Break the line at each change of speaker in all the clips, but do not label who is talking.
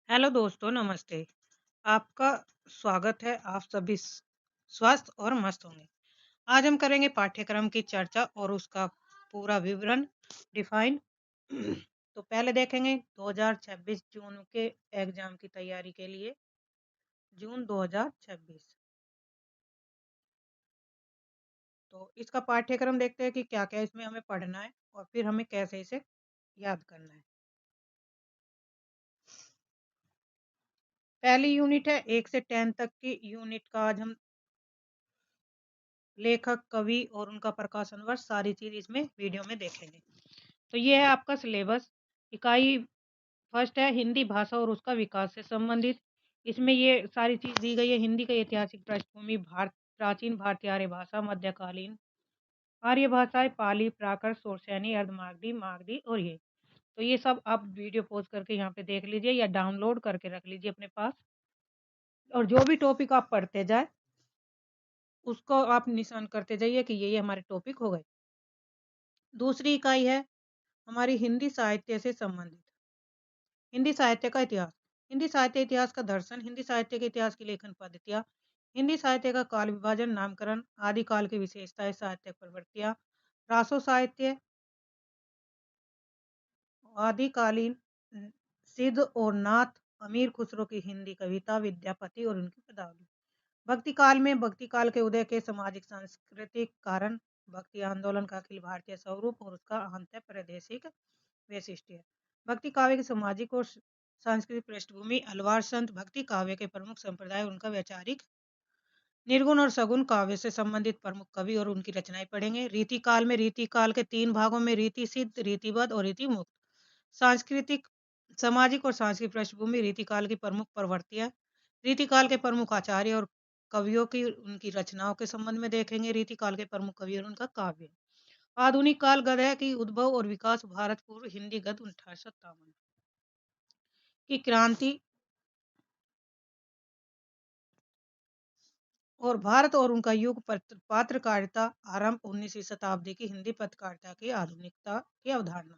Hello दोस्तों, नमस्ते। आपका स्वागत है। आप सभी स्वस्थ और मस्त होंगे। आज हम करेंगे पाठ्यक्रम की चर्चा और उसका पूरा विवरण डिफाइन। तो पहले देखेंगे 2026 जून के एग्जाम की तैयारी के लिए। जून 2026। तो इसका पाठ्यक्रम देखते हैं कि क्या क्या इसमें हमें पढ़ना है और फिर हमें कैसे इसे याद करना है। पहली यूनिट है 1 से 10 तक की यूनिट का। आज हम लेखक, कवि और उनका प्रकाशन वर्ष सारी चीज इसमें वीडियो में देखेंगे। तो ये है आपका सिलेबस। इकाई फर्स्ट है हिंदी भाषा और उसका विकास से संबंधित। इसमें ये सारी चीज दी गई है। हिंदी का ऐतिहासिक पृष्ठभूमि, प्राचीन भारतीय आर्य भाषा, मध्यकालीन आर्य भाषाएं, पाली, प्राकृत, सोरसैनी, अर्धमागधी, मागधी और ये। तो ये सब आप वीडियो पॉज करके यहाँ पे देख लीजिए या डाउनलोड करके रख लीजिए अपने पास। और जो भी टॉपिक आप पढ़ते जाए उसको आप निशान करते जाइए कि ये हमारे टॉपिक हो गए। दूसरी इकाई है हमारी हिंदी साहित्य से संबंधित। हिंदी साहित्य का इतिहास। हिंदी साहित्य इतिहास का दर्शन, हिंदी साहित्य के इतिहास की लेखन पद्धतियाँ, हिंदी साहित्य का काल विभाजन, नामकरण, आदिकाल की विशेषताएं, साहित्यिक प्रवृत्तियाँ, रासो साहित्य, आदिकालीन, सिद्ध और नाथ, अमीर खुसरो की हिंदी कविता, विद्यापति और उनकी पदावली। भक्ति काल में भक्ति काल के उदय के सामाजिक सांस्कृतिक कारण, भक्ति आंदोलन का अखिल भारतीय स्वरूप और उसका अंत प्रादेशिक वैशिष्ट्य। भक्ति काव्य की सामाजिक और सांस्कृतिक पृष्ठभूमि, अलवार संत भक्ति काव्य के प्रमुख संप्रदाय, उनका वैचारिक निर्गुण और सगुण काव्य से संबंधित प्रमुख कवि और उनकी रचनाएं पढ़ेंगे। रीति काल में रीति काल के 3 भागों में रीति सिद्ध, रीतिबद्ध और रीति मुक्त। सांस्कृतिक, सामाजिक और सांस्कृतिक पृष्ठभूमि, रीति काल की प्रमुख प्रवृत्तियां, रीति काल के प्रमुख आचार्य और कवियों की उनकी रचनाओं के संबंध में देखेंगे। रीति काल के प्रमुख कवि और उनका काव्य। आधुनिक काल गद्य की उद्भव और विकास, भारत पूर्व हिंदी गद्य 1857 की क्रांति और भारत और उनका युग, पत्रकारिता आरंभ, 19वीं शताब्दी की हिंदी पत्रकारिता की आधुनिकता की अवधारणा।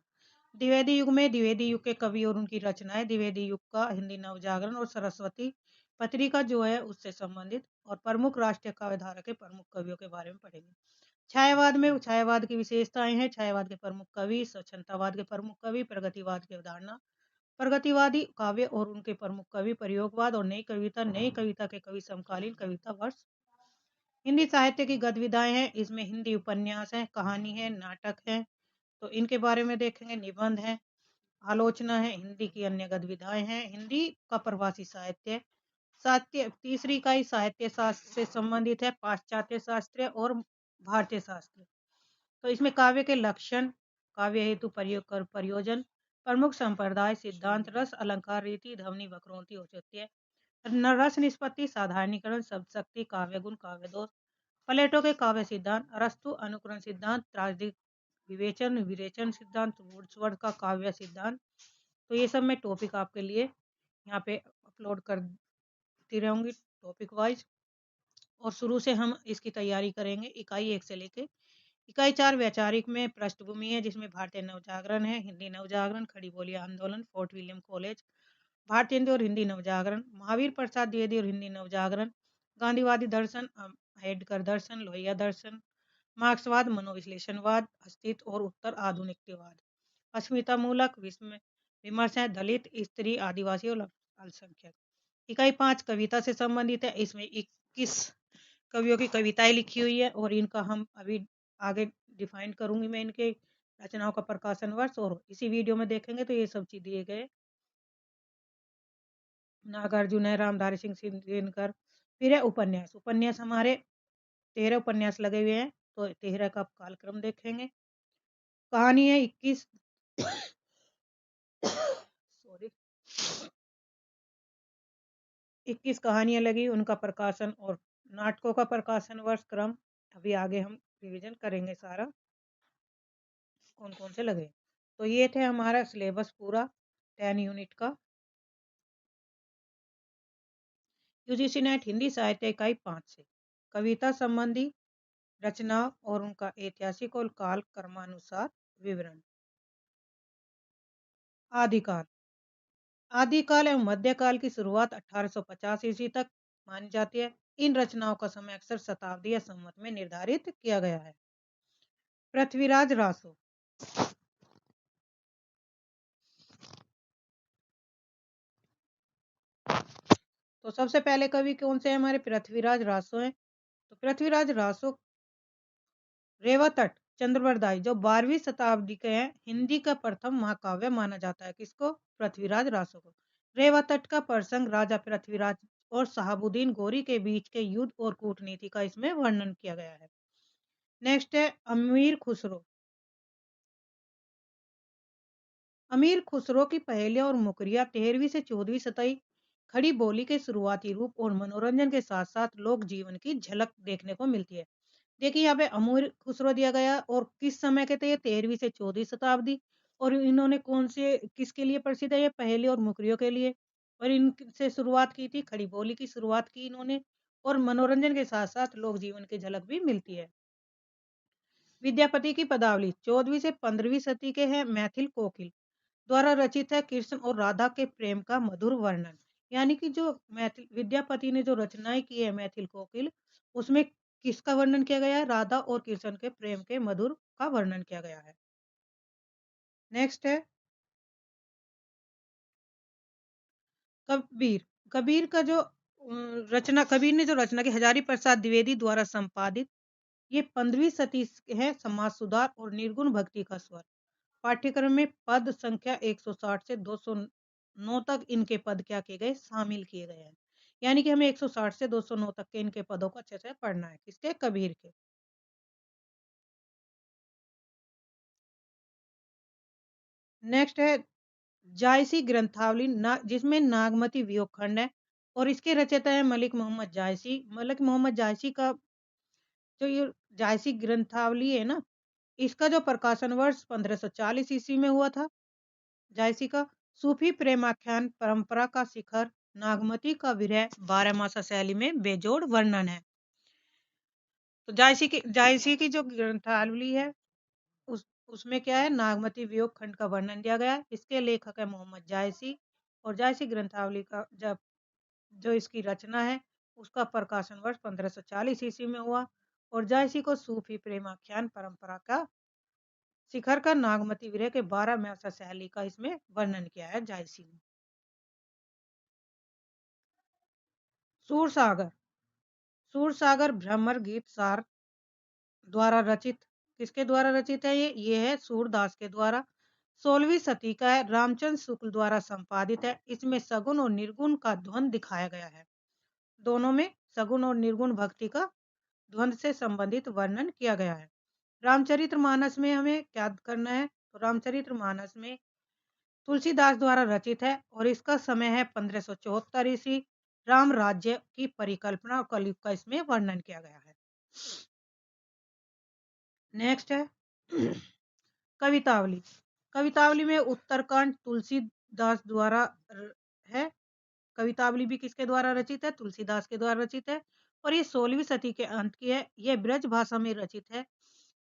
द्विवेदी युग में द्विवेदी युग के कवि और उनकी रचनाएं, द्विवेदी युग का हिंदी नवजागरण और सरस्वती पत्रिका जो है उससे संबंधित, और प्रमुख राष्ट्रीय काव्यधारा के प्रमुख कवियों के बारे में पढ़ेंगे। छायावाद में छायावाद की विशेषताएं हैं, छायावाद के प्रमुख कवि, स्वच्छंदतावाद के प्रमुख कवि, प्रगतिवाद की अवधारणा, प्रगतिवादी काव्य और उनके प्रमुख कवि, प्रयोगवाद और नई कविता, नई कविता के कवि, समकालीन कविता वर्ष। हिंदी साहित्य की गतिविधियां हैं, इसमें हिंदी उपन्यास है, कहानी है, नाटक है, तो इनके बारे में देखेंगे। निबंध है, आलोचना है, हिंदी की अन्य गतिविधियां हैं, हिंदी का प्रवासी साहित्य। साहित्य तीसरी इकाई साहित्य शास्त्र से संबंधित है, पाश्चात्य शास्त्र और भारतीय शास्त्र। तो इसमें काव्य के लक्षण, काव्य हेतु प्रयोग कर प्रयोजन, प्रमुख संप्रदाय, सिद्धांत, रस, अलंकार, रीति, ध्वनि, वक्रोक्ति, औचित्य, रस निष्पत्ति, साधारणीकरण, शब्द शक्ति, काव्य गुण, काव्य दोष, प्लेटो के काव्य सिद्धांत, अरस्तु अनुकरण सिद्धांत, त्रासदिक विवेचन विरेचन सिद्धांत, वुड्सवर्थ का काव्य सिद्धांत। तो ये सब मैं टॉपिक आपके लिए यहाँ पे अपलोड करती रहूंगी टॉपिक वाइज। और शुरू से हम इसकी तैयारी करेंगे इकाई 1 से लेके इकाई 4। वैचारिक में पृष्ठभूमि है, जिसमें भारतीय नवजागरण है, हिंदी नवजागरण, खड़ी बोली आंदोलन, फोर्ट विलियम कॉलेज, भारतीय हिंदी और हिंदी नवजागरण, महावीर प्रसाद द्विवेदी और हिंदी नवजागरण, गांधीवादी दर्शन, अम्बेडकर दर्शन, लोहिया दर्शन, मार्क्सवाद, मनोविश्लेषणवाद, अस्तित्व और उत्तर आधुनिकतावाद, अस्मिता मूलक विमर्श है, दलित, स्त्री, आदिवासी और अल्पसंख्यक। इकाई 5 कविता से संबंधित है, इसमें 21 कवियों की कविताएं लिखी हुई है और इनका हम अभी आगे डिफाइन करूंगी मैं इनके रचनाओं का प्रकाशन वर्ष, और इसी वीडियो में देखेंगे तो ये सब चीज दिए गए। नागार्जुन है, रामधारी सिंह दिनकर। फिर है उपन्यास। उपन्यास हमारे 13 उपन्यास लगे हुए हैं, तो 13 का कालक्रम देखेंगे। कहानी है 21 सॉरी 21 कहानियां लगी, उनका प्रकाशन और नाटकों का प्रकाशन वर्ष क्रम अभी आगे हम रिवीजन करेंगे सारा कौन कौन से लगे। तो ये थे हमारा सिलेबस पूरा 10 यूनिट का। यूजीसी नेट हिंदी साहित्य इकाई 5 से कविता संबंधी रचना और उनका ऐतिहासिक और काल क्रमानुसार विवरण। आदिकाल। आदिकाल एवं मध्यकाल की शुरुआत 1850 ईस्वी तक मानी जाती है। इन रचनाओं का समय अक्सर शताब्दी या संवत में निर्धारित किया गया है। पृथ्वीराज रासो। तो सबसे पहले कवि कौन से हैं हमारे? पृथ्वीराज रासो हैं। तो पृथ्वीराज रासो रेवातट चंद्रवरदाई जो 12वीं शताब्दी के हैं, हिंदी का प्रथम महाकाव्य माना जाता है। किसको? पृथ्वीराज रासो को। रेवातट का प्रसंग राजा पृथ्वीराज और शहाबुद्दीन गोरी के बीच के युद्ध और कूटनीति का इसमें वर्णन किया गया है। नेक्स्ट है अमीर खुसरो। अमीर खुसरो की पहेलियां और मुकरिया 13वीं से 14वीं शताब्दी खड़ी बोली के शुरुआती रूप और मनोरंजन के साथ साथ लोक जीवन की झलक देखने को मिलती है। देखिए यहाँ पे अमीर खुसरो दिया गया और किस समय के थे ये? 13वीं से 14वीं शताब्दी। और इन्होंने कौन से किसके लिए प्रसिद्ध है? ये पहेली और मुकरियों के लिए। और इनसे शुरुआत की थी, खड़ी बोली की शुरुआत की इन्होंने। और मनोरंजन के साथ साथ लोक जीवन की झलक भी मिलती है। विद्यापति की पदावली 14वीं से 15वीं सदी के हैं। मैथिल कोकिल द्वारा रचित है। कृष्ण और राधा के प्रेम का मधुर वर्णन। यानी कि जो मैथिल विद्यापति ने जो रचनाएं की है मैथिल कोकिल, उसमें किसका वर्णन किया गया है? राधा और कृष्ण के प्रेम के मधुर का वर्णन किया गया है। नेक्स्ट है कबीर। कबीर का जो रचना कबीर ने जो रचना की हजारी प्रसाद द्विवेदी द्वारा संपादित, ये 15वीं सदी है। समाज सुधार और निर्गुण भक्ति का स्वर। पाठ्यक्रम में पद संख्या 160 से 209 तक इनके पद क्या किए गए? शामिल किए गए हैं। यानी कि हमें 160 से 209 तक के इनके पदों को अच्छे से पढ़ना है। किसके? कबीर के। नेक्स्ट है जायसी ग्रंथावली जिसमें नागमती वियोग खंड है। और इसके रचयिता है मलिक मोहम्मद जायसी। मलिक मोहम्मद जायसी का जो ये जायसी ग्रंथावली है ना, इसका जो प्रकाशन वर्ष 1540 ईस्वी में हुआ था। जायसी का सूफी प्रेमाख्यान परंपरा का शिखर नागमती का विरह 12 मासा शैली में बेजोड़ वर्णन है। तो जायसी की जो ग्रंथावली है उसमें क्या है? नागमती वियोग खंड का वर्णन दिया गया है। इसके लेखक है मोहम्मद जायसी। और जायसी ग्रंथावली का जब जो इसकी रचना है उसका प्रकाशन वर्ष 1540 ईस्वी में हुआ। और जायसी को सूफी प्रेमाख्यान परंपरा का शिखर का नागमती विरह के 12 मासा शैली का इसमें वर्णन किया है जायसी ने। सूरसागर। सूरसागर भ्रमर गीत सार द्वारा रचित। किसके द्वारा रचित है ये है सूरदास के द्वारा। 16वीं शती का है। रामचंद्र शुक्ल द्वारा संपादित है। इसमें सगुन और निर्गुण का द्वंद दिखाया गया है। दोनों में सगुन और निर्गुण भक्ति का द्वंद से संबंधित वर्णन किया गया है। रामचरितमानस में हमें क्या करना है? तो रामचरितमानस में तुलसीदास द्वारा रचित है और इसका समय है 1574 ईस्वी। राम राज्य की परिकल्पना और कलयुग का इसमें वर्णन किया गया है। नेक्स्ट है कवितावली। कवितावली में उत्तरकांड तुलसीदास द्वारा है। कवितावली भी किसके द्वारा रचित है? तुलसीदास के द्वारा रचित है। और ये 16वीं सदी के अंत की है। यह ब्रज भाषा में रचित है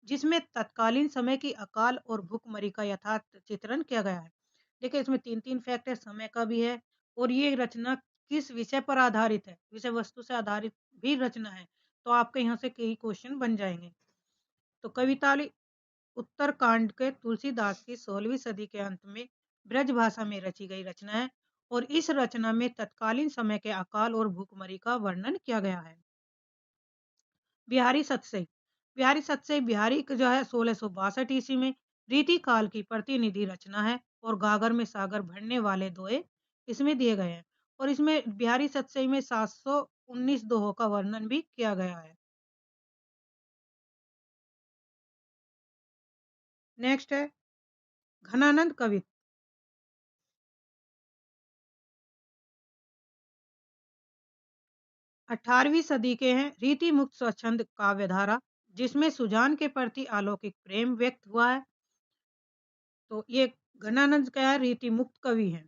जिसमें तत्कालीन समय की अकाल और भूखमरी का यथार्थ चित्रण किया गया है। देखिए इसमें तीन तीन फैक्ट है, समय का भी है। और ये रचना किस विषय पर आधारित है? विषय वस्तु से आधारित भी रचना है। तो आपके यहाँ से कई क्वेश्चन बन जाएंगे। तो कवितावली उत्तरकांड के तुलसीदास की 16वीं सदी के अंत में ब्रज भाषा में रची गई रचना है। और इस रचना में तत्कालीन समय के अकाल और भूखमरी का वर्णन किया गया है। बिहारी सतसई। बिहारी सतसई बिहारी जो है 1662 ईस्वी में रीति काल की प्रतिनिधि रचना है। और गागर में सागर भरने वाले दोहे इसमें दिए गए हैं। और इसमें बिहारी सतसई में 719 दोहों का वर्णन भी किया गया है। नेक्स्ट है घनानंद कवि। 18वीं सदी के हैं। रीति मुक्त स्वच्छंद काव्यधारा जिसमें सुजान के प्रति अलौकिक प्रेम व्यक्त हुआ है। तो ये घनानंद क्या है? रीति मुक्त कवि हैं।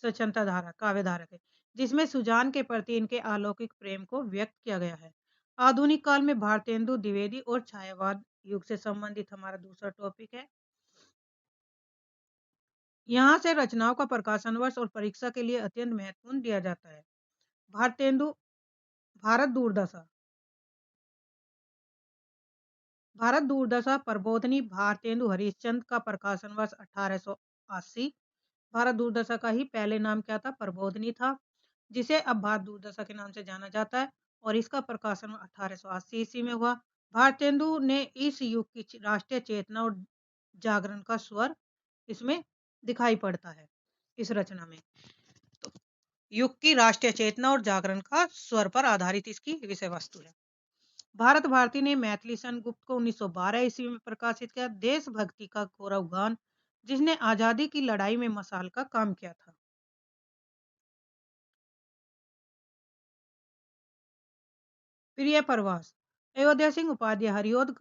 स्वच्छंदता धारा काव्यधारा के जिसमें सुजान के प्रति इनके अलौकिक प्रेम को व्यक्त किया गया है। आधुनिक काल में भारतेंदु द्विवेदी और छायावाद युग से संबंधित हमारा दूसरा टॉपिक है। यहाँ से रचनाओं का प्रकाशन वर्ष और परीक्षा के लिए अत्यंत महत्वपूर्ण दिया जाता है। भारतेंदु भारत दूरदशा भारत दूरदशा प्रबोधिनी भारतेंदु हरिश्चंद्र का प्रकाशन वर्ष 1880। भारत दूरदशा का ही पहले नाम क्या था? प्रबोधिनी था, जिसे अब भारत दूरदशा के नाम से जाना जाता है और इसका प्रकाशन 1880 ईस्वी में हुआ। भारतेंदु ने इस युग की राष्ट्रीय चेतना और जागरण का स्वर इसमें दिखाई पड़ता है, इस रचना में। तो युग की राष्ट्रीय चेतना और जागरण का स्वर पर आधारित इसकी विषय वस्तु है। भारत भारती ने मैथिली सन गुप्त को 1912 ईस्वी में प्रकाशित किया। देशभक्ति का गौरव गान, जिसने आजादी की लड़ाई में मशाल का काम किया था। प्रिय प्रवास अयोध्या सिंह उपाध्याय हरिऔध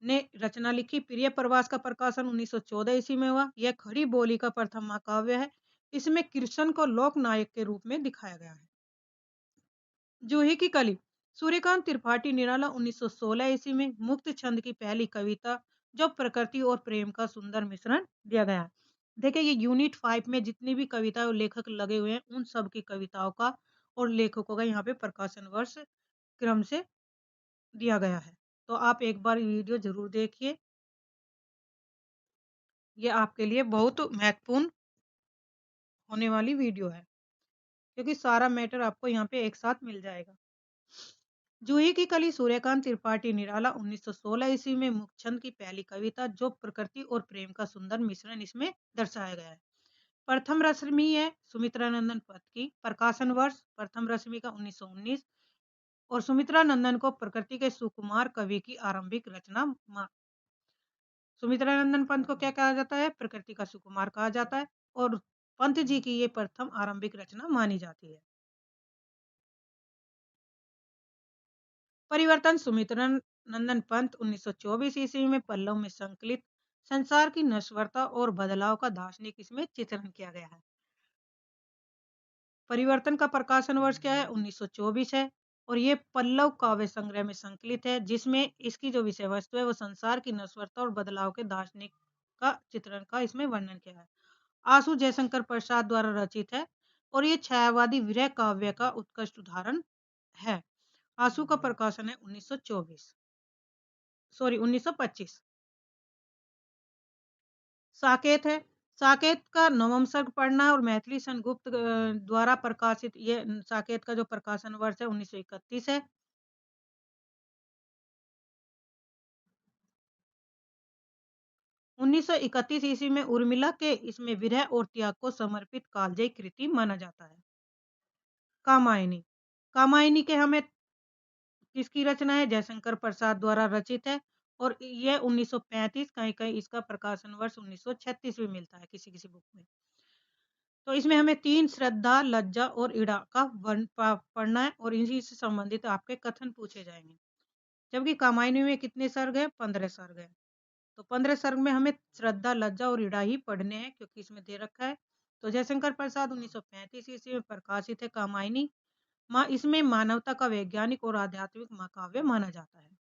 ने रचना लिखी। प्रिय प्रवास का प्रकाशन 1914 ईस्वी में हुआ। यह खड़ी बोली का प्रथम महाकाव्य है। इसमें कृष्ण को लोक नायक के रूप में दिखाया गया है। जूही की कली सूर्यकांत त्रिपाठी निराला 1916 ईस्वी में मुक्त छंद की पहली कविता, जो प्रकृति और प्रेम का सुंदर मिश्रण दिया गया है। देखिए, ये यूनिट 5 में जितनी भी कविता और लेखक लगे हुए हैं, उन सब की कविताओं का और लेखकों का यहाँ पे प्रकाशन वर्ष क्रम से दिया गया है। तो आप एक बार वीडियो जरूर देखिए, ये आपके लिए बहुत महत्वपूर्ण होने वाली वीडियो है, क्योंकि सारा मैटर आपको यहाँ पे एक साथ मिल जाएगा। जूही की कली सूर्यकांत त्रिपाठी निराला 1916 ईस्वी में मुखचंद की पहली कविता, जो प्रकृति और प्रेम का सुंदर मिश्रण इसमें दर्शाया गया है। प्रथम रश्मि है सुमित्रा नंदन पथ की। प्रकाशन वर्ष प्रथम रश्मि का 1919 और सुमित्रा नंदन को प्रकृति के सुकुमार कवि की आरंभिक रचना सुमित्रा नंदन पंत को क्या कहा जाता है? प्रकृति का सुकुमार कहा जाता है और पंत जी की ये प्रथम आरंभिक रचना मानी जाती है। परिवर्तन सुमित्रा नंदन पंत 1924 ईस्वी में पल्लव में संकलित संसार की नश्वरता और बदलाव का दार्शनिक इसमें चित्रण किया गया है। परिवर्तन का प्रकाशन वर्ष क्या है? 1924 है और ये पल्लव काव्य संग्रह में संकलित है, जिसमें इसकी जो विषय वस्तु है वो संसार की नश्वरता और बदलाव के दार्शनिक का चित्रण का इसमें वर्णन किया है। आशु जयशंकर प्रसाद द्वारा रचित है और ये छायावादी विरह काव्य का उत्कृष्ट उदाहरण है। आंसू का प्रकाशन है 1924 सॉरी 1925। साकेत है। साकेत का नवम सर्ग पढ़ना और मैथिली सन गुप्त द्वारा प्रकाशित ये साकेत का जो प्रकाशन वर्ष है 1931 है। 1931 ईस्वी में उर्मिला के इसमें विरह और त्याग को समर्पित कालजयी कृति माना जाता है। कामायनी कामायनी के हमें किसकी रचना है? जयशंकर प्रसाद द्वारा रचित है और यह 1935, कहीं-कहीं इसका प्रकाशन वर्ष 1936 भी मिलता है किसी-किसी बुक में। तो इसमें हमें 3 श्रद्धा, लज्जा और इड़ा का वर्ण पढ़ना है और इसी से संबंधित आपके कथन पूछे जाएँगे। जबकि कामायनी में कितने सर्ग हैं? 15 सर्ग हैं। तो 15 सर्ग में हमें श्रद्धा, लज्जा और इड़ा ही पढ़ने हैं, क्योंकि इसमें दे रखा है। तो जयशंकर प्रसाद 1935 ईस्वी में प्रकाशित है कामायनी। इसमें मानवता का वैज्ञानिक और आध्यात्मिक महाकाव्य माना जाता है।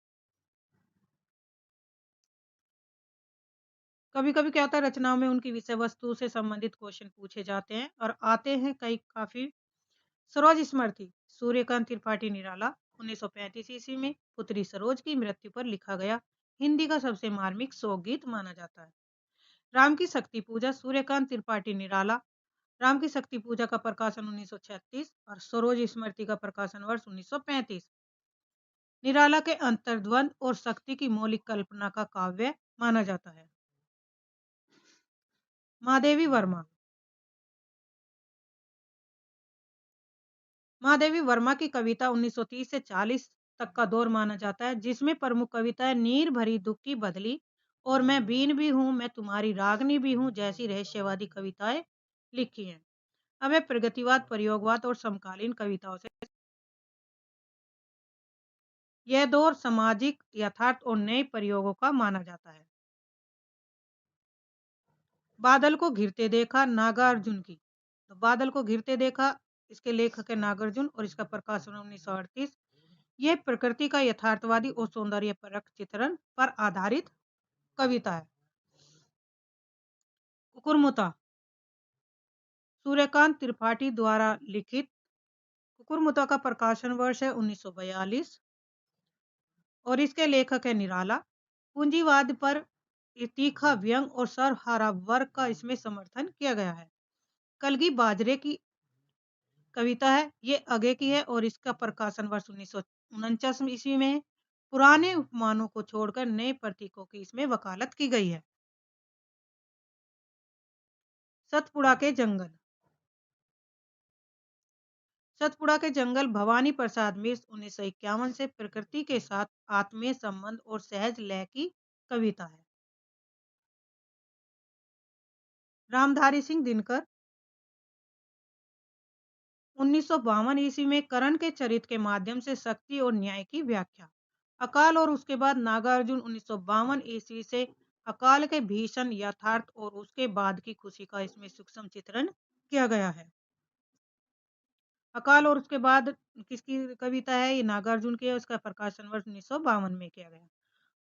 कभी-कभी क्या होता है, रचनाओं में उनकी विषय वस्तु से संबंधित क्वेश्चन पूछे जाते हैं और आते हैं कई काफ़ी। सरोज स्मृति सूर्यकांत त्रिपाठी निराला 1935 ईस्वी में पुत्री सरोज की मृत्यु पर लिखा गया हिंदी का सबसे मार्मिक शोक गीत माना जाता है। राम की शक्ति पूजा सूर्यकांत त्रिपाठी निराला। राम की शक्ति पूजा का प्रकाशन 1936 और सरोज स्मृति का प्रकाशन वर्ष 1935। निराला के अंतर्द्वंद और शक्ति की मौलिक कल्पना का काव्य माना जाता है। महादेवी वर्मा महादेवी वर्मा की कविता 1930 से 40 तक का दौर माना जाता है, जिसमें प्रमुख कविताएं नीर भरी दुख की बदली और मैं बीन भी हूँ, मैं तुम्हारी रागनी भी हूँ जैसी रहस्यवादी कविताएं लिखी हैं। अब है प्रगतिवाद, प्रयोगवाद और समकालीन कविताओं से। यह दौर सामाजिक यथार्थ और नए प्रयोगों का माना जाता है। बादल को घिरते देखा नागार्जुन की। तो बादल को घिरते देखा, इसके लेखक है नागार्जुन और इसका प्रकाशन 1938। यह प्रकृति का यथार्थवादी और सौंदर्य परक चित्रण पर आधारित कविता है। कुकुरमुता सूर्यकांत त्रिपाठी द्वारा लिखित कुकुरमुत्ता का प्रकाशन वर्ष है 1942 और इसके लेखक है निराला। पूंजीवाद पर तीखा व्यंग और सर्वहारा वर्ग का इसमें समर्थन किया गया है। कलगी बाजरे की कविता है, ये आगे की है और इसका प्रकाशन वर्ष 1949 ईस्वी में है। पुराने उपमानों को छोड़कर नए प्रतीकों की इसमें वकालत की गई है। सतपुड़ा के जंगल। सतपुड़ा के जंगल भवानी प्रसाद मिश्र 1951 से प्रकृति के साथ आत्मीय संबंध और सहज लय की कविता है। रामधारी सिंह दिनकर 1952 ईस्वी में कर्ण के चरित्र के माध्यम से शक्ति और न्याय की व्याख्या। अकाल और उसके बाद नागार्जुन 1952 ईस्वी से अकाल के भीषण यथार्थ और उसके बाद की खुशी का इसमें सूक्ष्म चित्रण किया गया है। अकाल और उसके बाद किसकी कविता है? ये नागार्जुन की है। उसका प्रकाशन वर्ष 1952 में किया गया।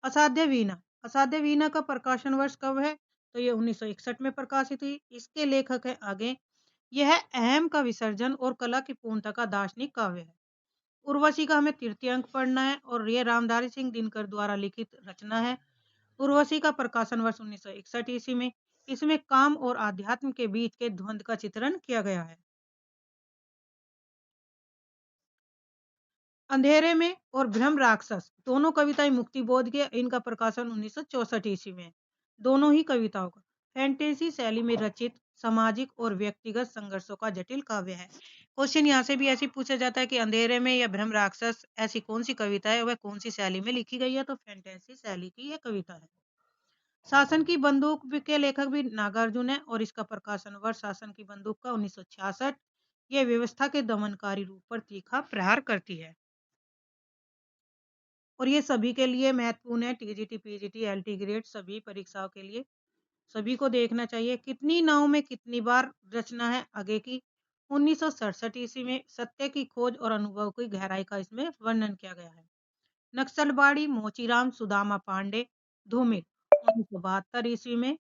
असाध्य वीणा। असाध्य वीणा का प्रकाशन वर्ष कब है? तो ये 1961 में प्रकाशित हुई। इसके लेखक है आगे। यह अहम का विसर्जन और कला की पूर्णता का दार्शनिक काव्य है। उर्वशी का हमें तृतीय अंक पढ़ना है और ये रामधारी सिंह दिनकर द्वारा लिखित रचना है। उर्वशी का प्रकाशन वर्ष 1961 ईस्वी में। इसमें काम और आध्यात्म के बीच के द्वंद्व का चित्रण किया गया है। अंधेरे में और भ्रम राक्षस दोनों कविताएं मुक्तिबोध के। इनका प्रकाशन 1964 ईस्वी में। दोनों ही कविताओं का फैंटेसी शैली में रचित सामाजिक और व्यक्तिगत संघर्षों का जटिल काव्य है। क्वेश्चन यहाँ से भी ऐसे पूछा जाता है कि अंधेरे में या भ्रम राक्षस ऐसी कौन सी कविता है, वह कौन सी शैली में लिखी गई है? तो फैंटेसी शैली की यह कविता है। शासन की बंदूक के लेखक भी नागार्जुन है और इसका प्रकाशन वर्ष शासन की बंदूक का 1966। यह व्यवस्था के दमनकारी रूप पर तीखा प्रहार करती है और ये सभी के लिए महत्वपूर्ण है। टीजीटी, पीजीटी, एलटी ग्रेड सभी परीक्षाओं के लिए सभी को देखना चाहिए। कितनी नाव में कितनी बार रचना है आगे की। 1967 ईस्वी में सत्य की खोज और अनुभव की गहराई का इसमें वर्णन किया गया है। नक्सलबाड़ी मोचीराम सुदामा पांडे धूमिल 1972 ईस्वी में।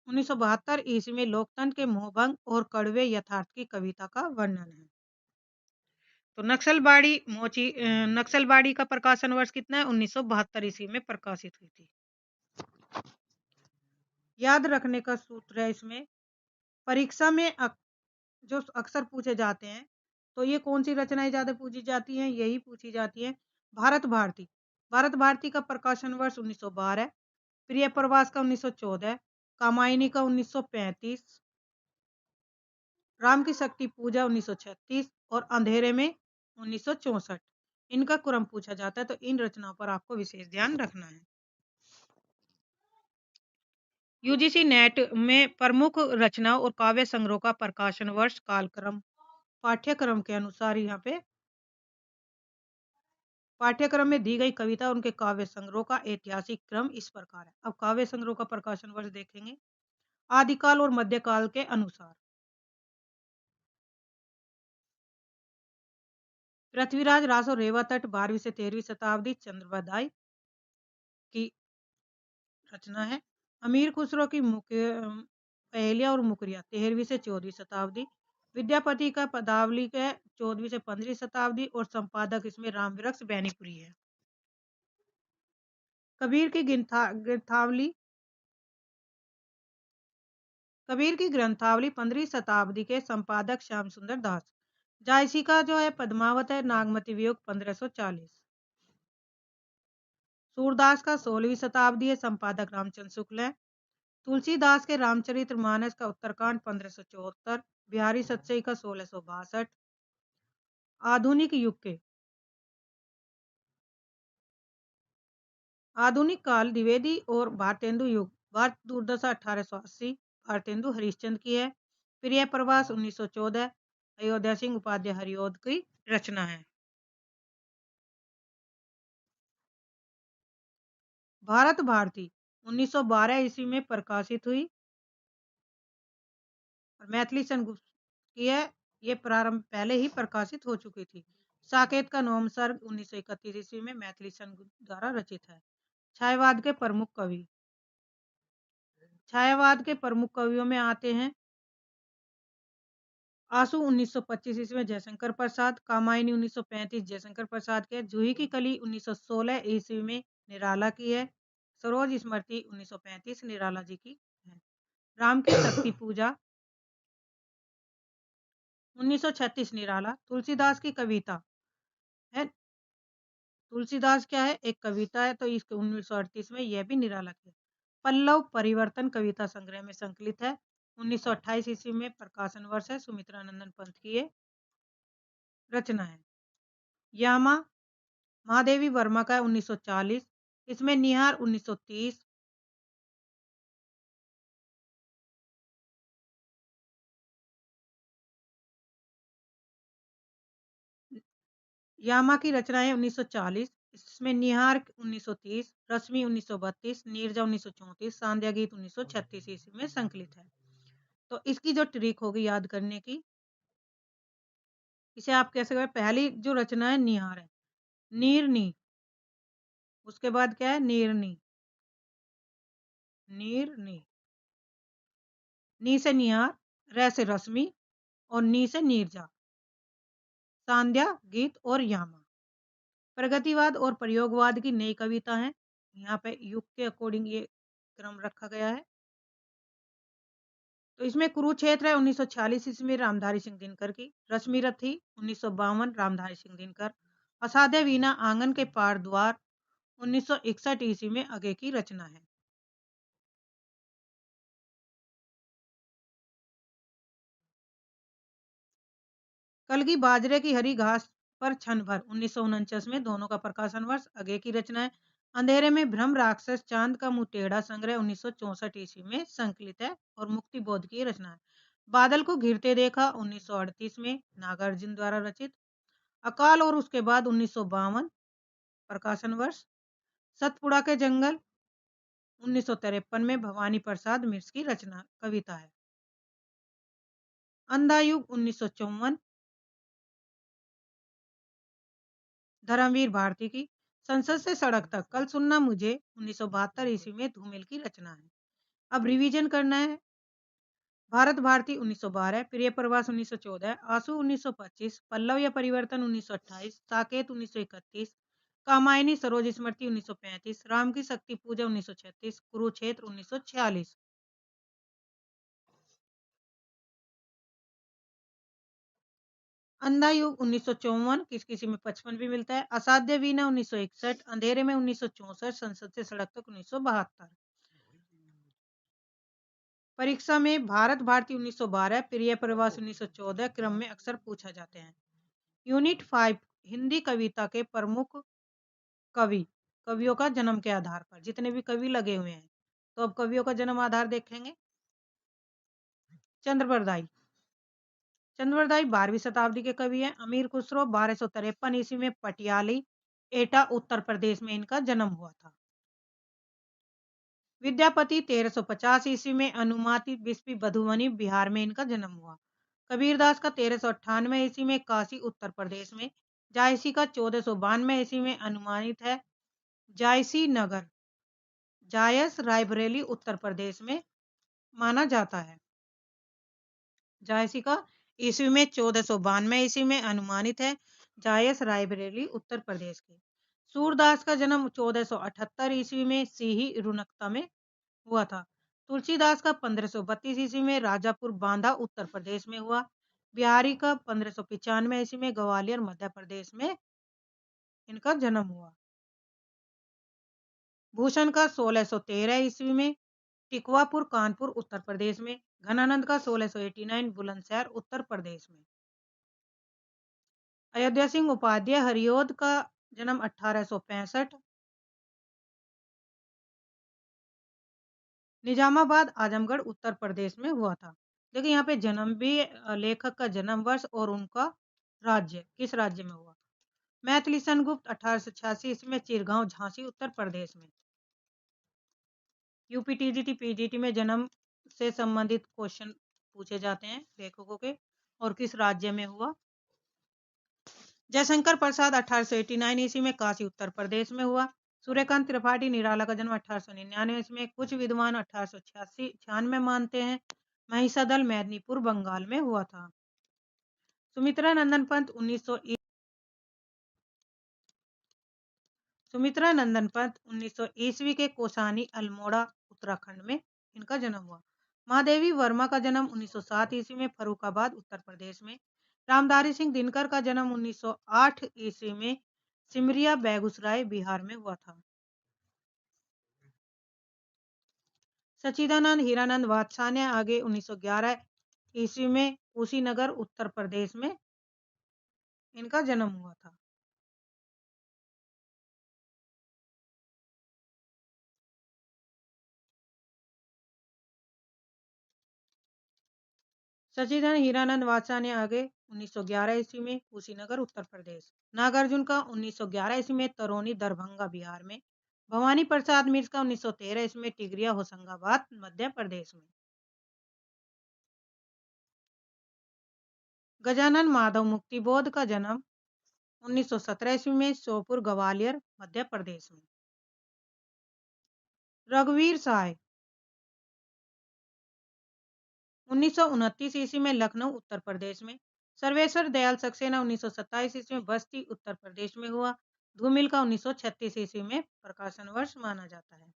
1972 ईस्वी में लोकतंत्र के मोहभंग और कड़वे यथार्थ की कविता का वर्णन है। तो नक्सलबाड़ी का प्रकाशन वर्ष कितना है? 1972 ईस्वी में प्रकाशित हुई थी। याद रखने का सूत्र है इसमें। परीक्षा में जो अक्सर पूछे जाते हैं, तो ये कौन सी रचनाएं ज्यादा पूछी जाती हैं? यही पूछी जाती है। भारत भारती। भारत भारती का प्रकाशन वर्ष 1912, प्रिय प्रवास का 1914, कामायनी का 1935, राम की शक्ति पूजा 1936 और अंधेरे में 1964। इनका क्रम पूछा जाता है, तो इन रचनाओं पर आपको विशेष ध्यान रखना है। यूजीसी नेट में प्रमुख रचनाओं और काव्य संग्रह का प्रकाशन वर्ष कालक्रम पाठ्यक्रम के अनुसार यहाँ पे पाठ्यक्रम में दी गई कविता उनके काव्य संग्रह का ऐतिहासिक क्रम इस प्रकार है। अब काव्य संग्रह का प्रकाशन वर्ष देखेंगे आदिकाल और मध्यकाल के अनुसार। पृथ्वीराज रासो रेवा तट 12वीं से 13वीं शताब्दी चंद्रबदाई की रचना है। अमीर खुसरो की पहेलिया और मुकरिया 13वीं से 14वीं शताब्दी। विद्यापति का पदावली का 14वीं से 15वीं शताब्दी और संपादक इसमें रामवृक्ष बैनीपुरी है। कबीर की ग्रंथावली कबीर की ग्रंथावली 15वीं शताब्दी के संपादक श्याम सुंदर दास। जायसी का जो है पद्मावत है नागमती वियोग 1540। सूरदास का 16वीं शताब्दी है संपादक रामचंद्र शुक्ल है। तुलसीदास के रामचरित्र मानस का उत्तरकांड 1574। बिहारी सतसई का 1662। आधुनिक युग के आधुनिक काल द्विवेदी और भारतेंदु युग भारत दुर्दशा 1880। भारतेंदु हरिश्चंद्र की है। प्रिय प्रवास 1914। अयोध्या सिंह उपाध्याय हरिओद की रचना है। भारत भारती 1912 ईस्वी में प्रकाशित हुई और मैथिली संगुप्त की है। ये प्रारंभ पहले ही प्रकाशित हो चुकी थी। साकेत का नवम सर्ग 1931 ईस्वी में मैथिली संगुप्त द्वारा रचित है। छायावाद के प्रमुख कवि छायावाद के प्रमुख कवियों में आते हैं आंसू 1925 ईस्वी में जयशंकर प्रसाद, कामायनी 1935 जयशंकर प्रसाद के, जूही की कली 1916 ईस्वी में निराला की है, सरोज स्मृति 1935 निराला जी की है, राम की शक्ति पूजा 1936 निराला, तुलसीदास की कविता है, तुलसीदास क्या है एक कविता है तो इसके 1938 में यह भी निराला की है। पल्लव परिवर्तन कविता संग्रह में संकलित है, 1928 ईस्वी में प्रकाशन वर्ष है, सुमित्रानंदन पंत की ये रचना है। यामा महादेवी वर्मा का है 1940, इसमें निहार 1930, यामा की रचनाएं 1940, इसमें निहार 1930, रश्मि 1932, नीरजा 1934, सांध्या गीत 1936 ईस्वी में संकलित है। तो इसकी जो ट्रिक होगी याद करने की, इसे आप कैसे करें, पहली जो रचना है निहार है, नीरनी, उसके बाद क्या है नीरनी, नीरनी, नी से निहार, रे से रश्मि और नी से नीरजा, सांध्या गीत और यामा। प्रगतिवाद और प्रयोगवाद की नई कविता है, यहाँ पे युग के अकॉर्डिंग ये क्रम रखा गया है। तो इसमें कुरुक्षेत्र है 1946 ईस्वी में रामधारी सिंह दिनकर की, रश्मि रथी 1952 रामधारी सिंह दिनकर, असाध्य वीणा आंगन के पार द्वार 1961 ईस्वी में अगे की रचना है। कलगी बाजरे की हरी घास पर क्षण भर 1949 में दोनों का प्रकाशन वर्ष अगे की रचना है। अंधेरे में भ्रम राक्षस चांद का मुंह टेढ़ा संग्रह 1964 ईस्वी में संकलित है और मुक्ति बोध की रचना है। बादल को घिरते देखा 1938 में नागार्जुन द्वारा रचित। अकाल और उसके बाद 1952 प्रकाशन वर्ष। सतपुड़ा के जंगल 1953 में भवानी प्रसाद मिश्र की रचना कविता है। अंधा युग 1954 धर्मवीर भारती की। संसद से सड़क तक कल सुनना मुझे 1972 ईस्वी में धूमिल की रचना है। अब रिवीजन करना है। भारत भारती 1912, प्रिय प्रवास 1914, आंसू 1925, पल्लव या परिवर्तन 1928, साकेत 1931, कामायनी सरोज स्मृति 1935, राम की शक्ति पूजा 1936, कुरुक्षेत्र 1946। अंधा युग 1954, किस किसी में 55 भी मिलता है। असाध्य वीणा 1961, अंधेरे में 1964, संसद से सड़क तक 1972। परीक्षा में भारत भारती 1912, प्रिय प्रवास 1914 क्रम में अक्सर पूछा जाते हैं। यूनिट 5 हिंदी कविता के प्रमुख कवि, कवियों का जन्म के आधार पर जितने भी कवि लगे हुए हैं, तो अब कवियों का जन्म आधार देखेंगे। चंद्रप्रदाई, चंद्रप्रदाई 12वीं शताब्दी के कवि हैं। अमीर खुसरो 1253 ईस्वी में पटियाली एटा उत्तर प्रदेश में इनका जन्म हुआ था। विद्यापति 1350 ईस्वी में अनुमाति बिस्पी बधुवनी बिहार में इनका जन्म हुआ। कबीरदास का 1398 ईस्वी में काशी उत्तर प्रदेश में। जायसी का 1492 ईस्वी में अनुमानित है जायसी नगर, जायस रायबरेली उत्तर प्रदेश में माना जाता है। जायसी का ईस्वी में 1492 ईस्वी में अनुमानित है जायस रायबरेली उत्तर प्रदेश के। सूरदास का जन्म 1478 ईस्वी में सीही रुनकता में हुआ था। तुलसीदास का 1532 ईस्वी में राजापुर बांदा उत्तर प्रदेश में हुआ। बिहारी का 1595 ईस्वी में ग्वालियर मध्य प्रदेश में इनका जन्म हुआ। भूषण का 1613 ईस्वी में टिकवापुर कानपुर उत्तर प्रदेश में। घनानंद का 1689 बुलंदशहर उत्तर प्रदेश में। अयोध्या सिंह उपाध्याय हरिओद का जन्म 1865। निजामाबाद आजमगढ़ उत्तर प्रदेश में हुआ था। देखिए यहाँ पे जन्म भी लेखक का जन्म वर्ष और उनका राज्य किस राज्य में हुआ। मैथिली सेनगुप्त 1886 इसमें चिरगांव झांसी उत्तर प्रदेश में। यूपी टीजीटी पीजीटी में जन्म से संबंधित क्वेश्चन पूछे जाते हैं लेखकों के और किस राज्य में हुआ। जयशंकर प्रसाद 1889 ईस्वी में काशी उत्तर प्रदेश में हुआ। सूर्यकांत त्रिपाठी निराला का जन्म 1899 में, कुछ विद्वान 1896 मानते हैं। महिषा दल मेदिनीपुर बंगाल में हुआ था। सुमित्रा नंदन पंत 1900 ईस्वी के कोसानी अल्मोड़ा उत्तराखंड में इनका जन्म हुआ। महादेवी वर्मा का जन्म 1907 ईस्वी में फर्रुखाबाद उत्तर प्रदेश में। रामधारी सिंह दिनकर का जन्म 1908 ईस्वी में सिमरिया बेगूसराय बिहार में हुआ था। सच्चिदानंद हीरानंद वात्स्यायन आगे 1911 ईस्वी में कुशीनगर उत्तर प्रदेश में इनका जन्म हुआ था। सच्चिदानंद हीरानंद वात्स्यायन आगे 1911 ईस्वी में कुशीनगर उत्तर प्रदेश। नागार्जुन का 1911 ईस्वी में तरोनी दरभंगा बिहार में। भवानी प्रसाद मिर्ज का 1913 ईस्वी में टिगरिया होशंगाबाद मध्य प्रदेश में। गजानन माधव मुक्तिबोध का जन्म 1917 ईस्वी में श्योपुर ग्वालियर मध्य प्रदेश में। रघुवीर साय 1929 ईस्वी में लखनऊ उत्तर प्रदेश में। सर्वेश्वर दयाल सक्सेना 1927 ईस्वी में बस्ती उत्तर प्रदेश में हुआ। धूमिल का 1936 ईस्वी में प्रकाशन वर्ष माना जाता है।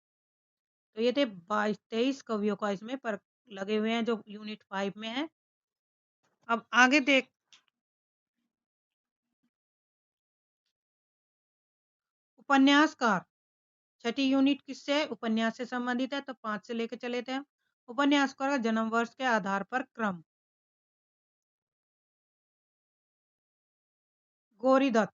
तो ये थे 22-23 कवियों का इसमें पर लगे हुए हैं जो यूनिट 5 में है। अब आगे देख उपन्यासकार छठी यूनिट किससे है? उपन्यास से संबंधित है, तो 5 से लेके चले थे हम। उपन्यासकार का जन्म वर्ष के आधार पर क्रम। गौरीदत्त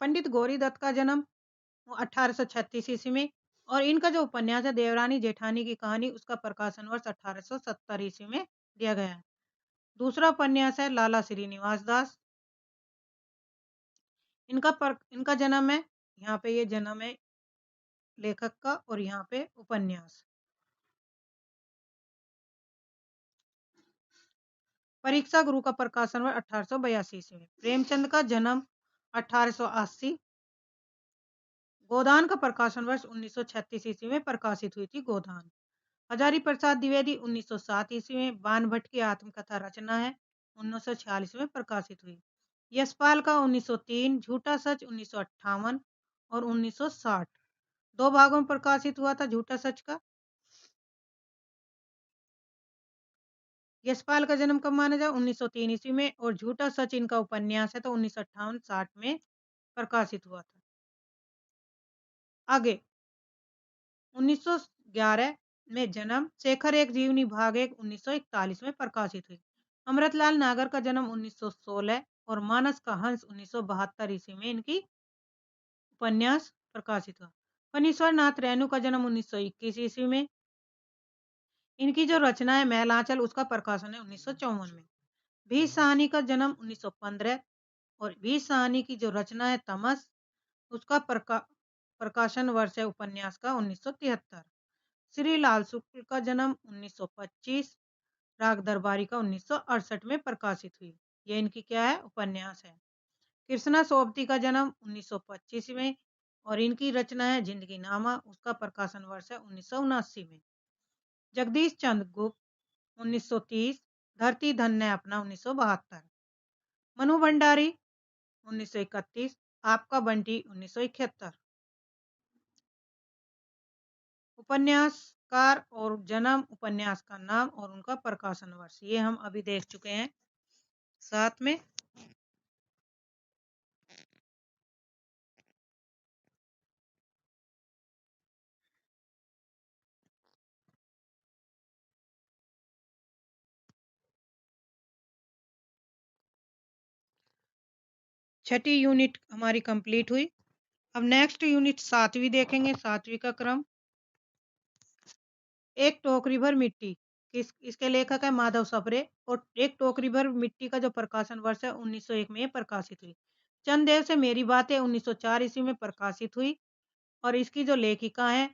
पंडित गौरीदत्त का जन्म 1836 ईस्वी में, और इनका जो उपन्यास है देवरानी जेठानी की कहानी उसका प्रकाशन वर्ष 1870 ईस्वी में दिया गया है। दूसरा उपन्यास है लाला श्रीनिवास दास। इनका जन्म है, यहाँ पे ये जन्म है लेखक का, और यहाँ पे उपन्यास। परीक्षा गुरु का प्रकाशन वर्ष 1882 ईस्वी में। प्रेमचंद का जन्म 1880। गोदान का प्रकाशन वर्ष 1936 ईस्वी में प्रकाशित हुई थी गोदान। हजारी प्रसाद द्विवेदी 1907 ईस्वी में बाण भट्ट की आत्मकथा रचना है, 1946 में प्रकाशित हुई। यशपाल का 1903, झूठा सच 1958 और 1960 दो भागों में प्रकाशित हुआ था झूठा सच का। यशपाल का जन्म कब माना जाए? 1903 ईस्वी में, और झूठा सच इनका उपन्यास है तो 1958-60 में प्रकाशित हुआ था। आगे 1911 में जन्म, शेखर एक जीवनी भाग 1 1941 में प्रकाशित हुई। अमृतलाल नागर का जन्म 1916 और मानस का हंस 1972 ईस्वी में इनकी उपन्यास प्रकाशित हुआ। फणीश्वर नाथ रेणु का जन्म 1921 ईस्वी में। इनकी जो रचना है मैलांचल उसका प्रकाशन है 1954 में। भी साहनी का जन्म 1915 और भी साहनी की जो रचना है तमस उसका प्रकाशन वर्ष है उपन्यास का 1973। श्री लाल शुक्ल का जन्म 1925, राग दरबारी का 1968 में प्रकाशित हुई। ये इनकी क्या है? उपन्यास है। कृष्णा सोबती का जन्म 1925 में और इनकी रचना है जिंदगी नामा, उसका प्रकाशन वर्ष है 1979 में। जगदीश चंद्र गुप्त 1930, धरती धन ने अपना 1972, मनु भंडारी 1931, आपका बंटी 1971। उपन्यासकार और जन्म, उपन्यास का नाम और उनका प्रकाशन वर्ष ये हम अभी देख चुके हैं साथ में। छठी यूनिट हमारी कंप्लीट हुई। अब नेक्स्ट यूनिट सातवीं देखेंगे, सातवीं का क्रम। एक टोकरी भर मिट्टी, इसके लेखक है माधव सप्रे, और एक टोकरी भर मिट्टी का जो प्रकाशन वर्ष है 1901 में प्रकाशित हुई। चंदेव से मेरी बातें 1904 ईस्वी में प्रकाशित हुई, और इसकी जो लेखिका है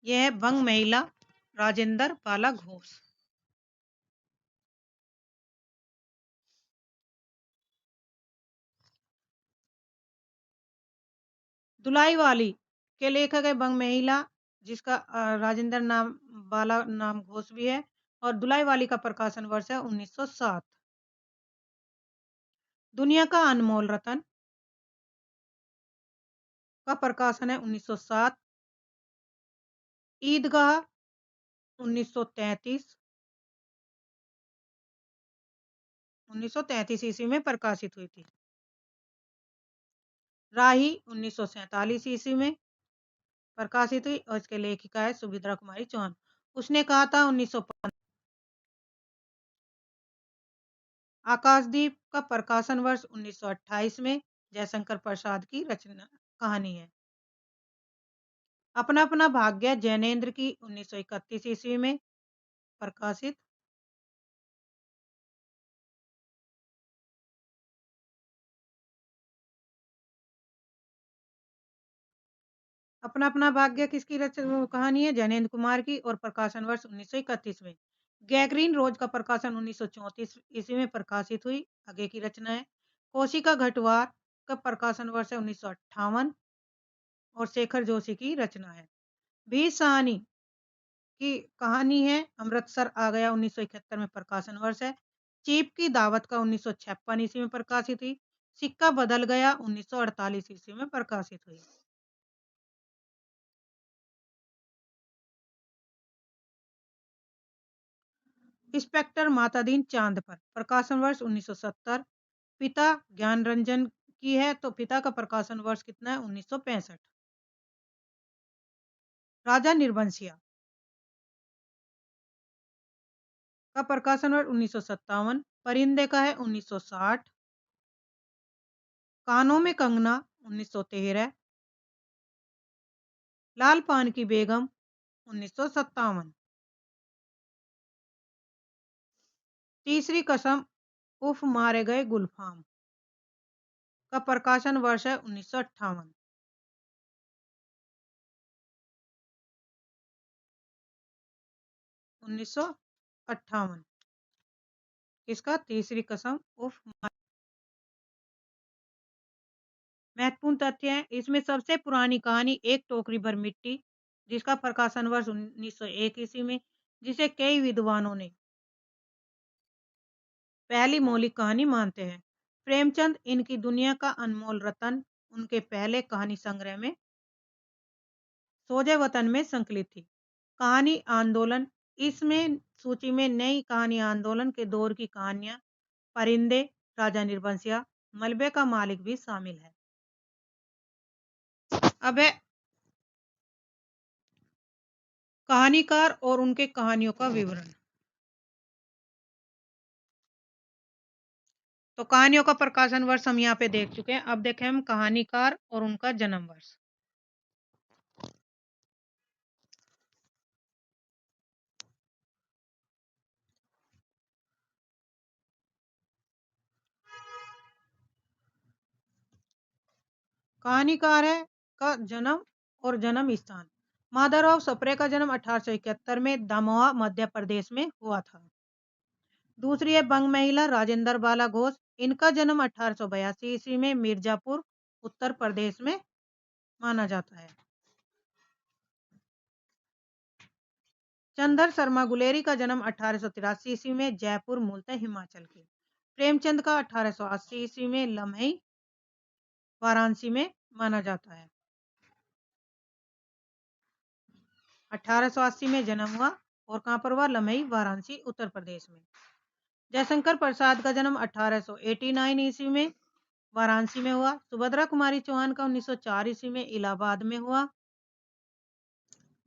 यह है बंग महिला राजेंद्र बाला घोष। दुलाई वाली के लेखक है बंग महिला, जिसका राजेंद्र नाम बाला नाम घोष भी है, और दुलाई वाली का प्रकाशन वर्ष है 1907। दुनिया का अनमोल रतन का प्रकाशन है 1907। ईदगाह 1933, 1933 ईस्वी में प्रकाशित हुई थी। राही 1947 ईस्वी में प्रकाशित हुई और इसके लेखिका है सुभद्रा कुमारी चौहान। उसने कहा था 1915। आकाशदीप का प्रकाशन वर्ष 1928 में जयशंकर प्रसाद की रचना कहानी है। अपना अपना भाग्य जैनेन्द्र की 1931 ईस्वी में प्रकाशित। अपना अपना भाग्य किसकी कहानी है? जैनेन्द्र कुमार की, और प्रकाशन वर्ष 1931 में। गैगरीन रोज का प्रकाशन 1934 ईस्वी में प्रकाशित हुई, आगे की रचना है। कोशिका घटवार का प्रकाशन वर्ष है 1958 और शेखर जोशी की रचना है। भी सहानी की कहानी है, अमृतसर आ गया 1971 में प्रकाशन वर्ष है। चीप की दावत का 1956 ईस्वी में प्रकाशित हुई। सिक्का बदल गया 1948 ईस्वी में प्रकाशित हुई। इंस्पेक्टर मातादीन चांद पर प्रकाशन वर्ष 1970। पिता ज्ञान रंजन की है, तो पिता का प्रकाशन वर्ष कितना है? 1965। राजा निर्बंसिया का प्रकाशन वर्ष 1957। परिंदे का है 1960। कानों में कंगना 1913। लाल पान की बेगम 1957। तीसरी कसम उफ मारे गए गुलफाम का प्रकाशन वर्ष है 1958। 1958 किसका? तीसरी कसम उफ। महत्वपूर्ण तथ्य है, इसमें सबसे पुरानी कहानी एक टोकरी भर मिट्टी, जिसका प्रकाशन वर्ष 1901 ईस्वी में, जिसे कई विद्वानों ने पहली मौलिक कहानी मानते हैं। प्रेमचंद इनकी दुनिया का अनमोल रतन उनके पहले कहानी संग्रह में सोजे वतन में संकलित थी। कहानी आंदोलन, इसमें सूची में नई कहानी आंदोलन के दौर की कहानियां, परिंदे, राजा निर्बंसिया, मलबे का मालिक भी शामिल है। अब है कहानीकार और उनके कहानियों का विवरण। तो कहानियों का प्रकाशन वर्ष हम यहाँ पे देख चुके हैं। अब देखें हम कहानीकार और उनका जन्म वर्ष। कहानीकार है का जन्म और जन्म स्थान। माधवराव सप्रे का जन्म 1871 में दमोह मध्य प्रदेश में हुआ था। दूसरी है बंग महिला राजेंद्र बाला घोष। इनका जन्म 1882 ईस्वी में मिर्जापुर उत्तर प्रदेश में माना जाता है। चंदर शर्मा गुलेरी का जन्म 1883 ईस्वी में जयपुर मूलतः हिमाचल के। प्रेमचंद का 1880 ईस्वी में लम्हे वाराणसी में माना जाता है। 1880 में जन्म हुआ और कहां पर हुआ? लम्हे वाराणसी उत्तर प्रदेश में। जयशंकर प्रसाद का जन्म 1889 ईस्वी में वाराणसी में हुआ। सुभद्रा कुमारी चौहान का 1904 ईस्वी में इलाहाबाद में हुआ।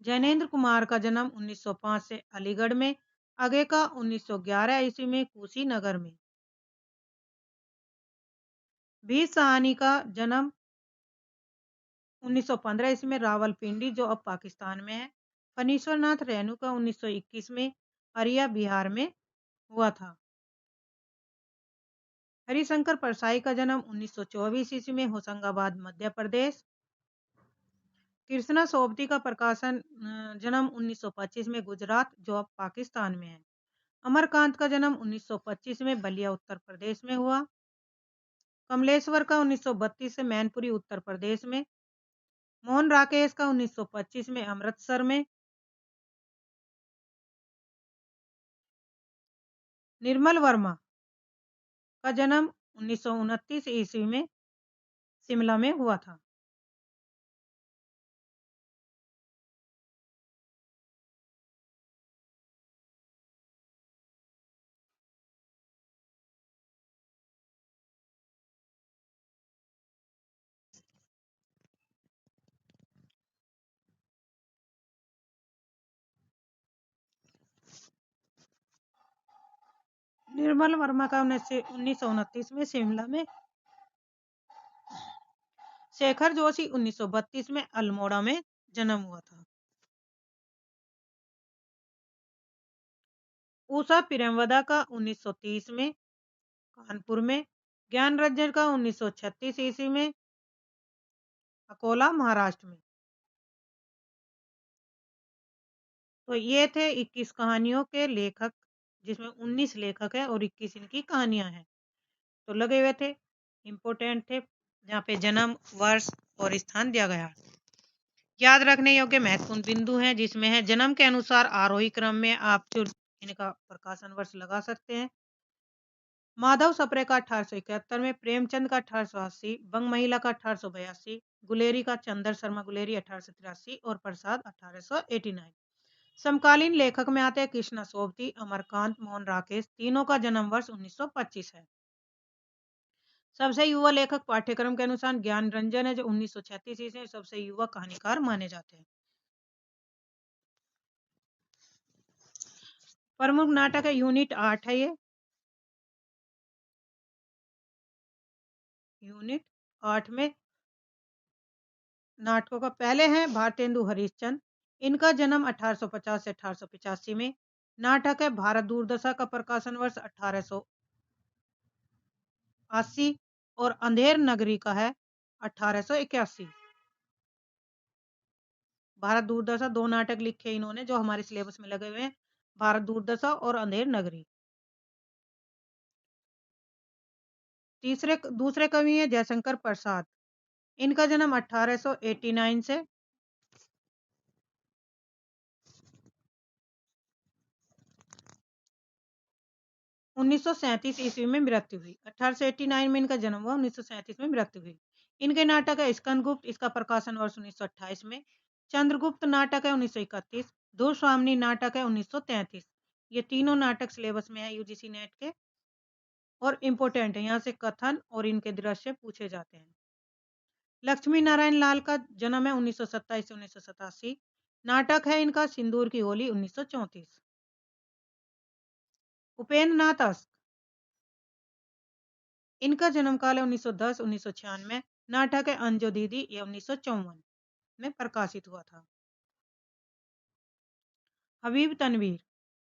जैनेन्द्र कुमार का जन्म 1905 से अलीगढ़ में, आगे का 1911 ईस्वी में कुशीनगर में। भी सहानी का जन्म 1915 ईस्वी में रावलपिंडी, जो अब पाकिस्तान में है। फणीश्वर नाथ रेणु का 1921 में अरिया बिहार में हुआ था। हरिशंकर परसाई का जन्म 1924 ईस्वी में होशंगाबाद मध्य प्रदेश। कृष्णा सोबती का प्रकाशन जन्म 1925 में गुजरात, जो अब पाकिस्तान में है। अमरकांत का जन्म 1925 में बलिया, उत्तर प्रदेश में हुआ। कमलेश्वर का 1932 से मैनपुरी, उत्तर प्रदेश में। मोहन राकेश का 1925 में अमृतसर में। निर्मल वर्मा का जन्म 1929 ईस्वी में शिमला में हुआ था। निर्मल वर्मा का 1929 में शिमला में। शेखर जोशी 1932 में अल्मोड़ा में जन्म हुआ था। उषा प्रेमवदा का 1930 में कानपुर में। ज्ञान रंजन का 1936 ईस्वी में अकोला, महाराष्ट्र में। तो ये थे 21 कहानियों के लेखक, जिसमें 19 लेखक है और 21 इनकी कहानियां हैं। तो लगे हुए थे, इम्पोर्टेंट थे, जहाँ पे जन्म, वर्ष और स्थान दिया गया। याद रखने योग्य महत्वपूर्ण बिंदु हैं, जिसमें है जन्म के अनुसार आरोही क्रम में आप जो इनका प्रकाशन वर्ष लगा सकते हैं। माधव सप्रे का 1871 में, प्रेमचंद का 1880, बंग महिला का 1882, गुलेरी का चंद्र शर्मा गुलेरी 1883 और प्रसाद 1889। समकालीन लेखक में आते हैं कृष्णा सोबती, अमरकांत, मोहन राकेश, तीनों का जन्म वर्ष 1925 है। सबसे युवा लेखक पाठ्यक्रम के अनुसार ज्ञान रंजन है, जो 1936 ईस्वी में सबसे युवा कहानीकार माने जाते हैं। प्रमुख नाटक है यूनिट 8 है, ये यूनिट 8 में नाटकों का पहले हैं भारतेंदु हरिश्चंद्र। इनका जन्म 1850 से 1885 में। नाटक है भारत दूरदशा का प्रकाशन वर्ष 1880 और अंधेर नगरी का है 1881। भारत दूरदशा 2 नाटक लिखे इन्होंने, जो हमारे सिलेबस में लगे हुए हैं, भारत दूरदशा और अंधेर नगरी। दूसरे कवि हैं जयशंकर प्रसाद। इनका जन्म 1889 से 1937 ईस्वी में मृत्यु हुई। 1889 में इनका जन्म हुआ, 1937 में मृत्यु हुई। इनके नाटक है स्कंदगुप्त, इसका प्रकाशन वर्ष 1928 में। चंद्रगुप्त नाटक है 1931। दो स्वामिनी नाटक है 1933। ये तीनों नाटक सिलेबस में है यूजीसी नेट के और इम्पोर्टेंट है, यहाँ से कथन और इनके दृश्य पूछे जाते हैं। लक्ष्मी नारायण लाल का जन्म है 1927 से 1987। नाटक है इनका सिंदूर की होली 1934। उपेंद्र नाथ अस्त, इनका जन्म काल है 1910 1996। नाटक है अंजो दीदी, ये 1954 में प्रकाशित हुआ था। हबीब तनवीर,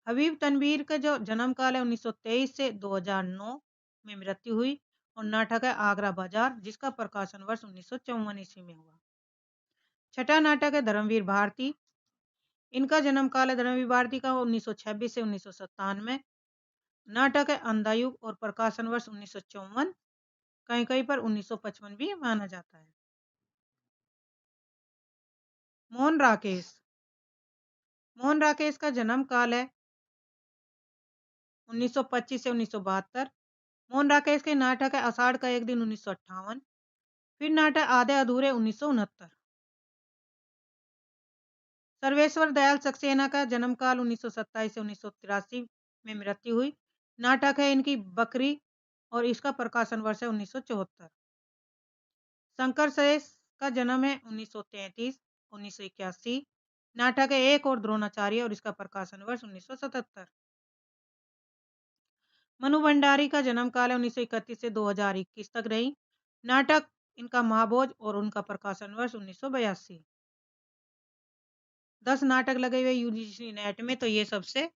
हबीब तनवीर का जो जन्म काल है 1923 से 2009 में मृत्यु हुई और नाटक है आगरा बाजार, जिसका प्रकाशन वर्ष 1954 ईस्वी में हुआ। छठा नाटक है धर्मवीर भारती। इनका जन्म काल है धर्मवीर भारती का 1926 से 1997। नाटक है अंधायुग और प्रकाशन वर्ष 1954, कहीं कहीं पर 1955 भी माना जाता है। मोहन राकेश, मोहन राकेश का जन्म काल है 1925 से 1972। मोहन राकेश के नाटक है आषाढ़ का एक दिन 1958। फिर नाटक आधे अधूरे 1969। सर्वेश्वर दयाल सक्सेना का जन्म काल 1927 से 1983 में मृत्यु हुई। नाटक है इनकी बकरी और इसका प्रकाशन वर्ष है 1974। शंकर शेष का जन्म है 1933 1981। नाटक है एक और द्रोणाचार्य और इसका प्रकाशन वर्ष 1977। मनु भंडारी का जन्म काल है 1931 से 2021 तक रही। नाटक इनका महाभोज और उनका प्रकाशन वर्ष 1982। 10 नाटक लगे हुए यूजीसी नेट में, तो ये सबसे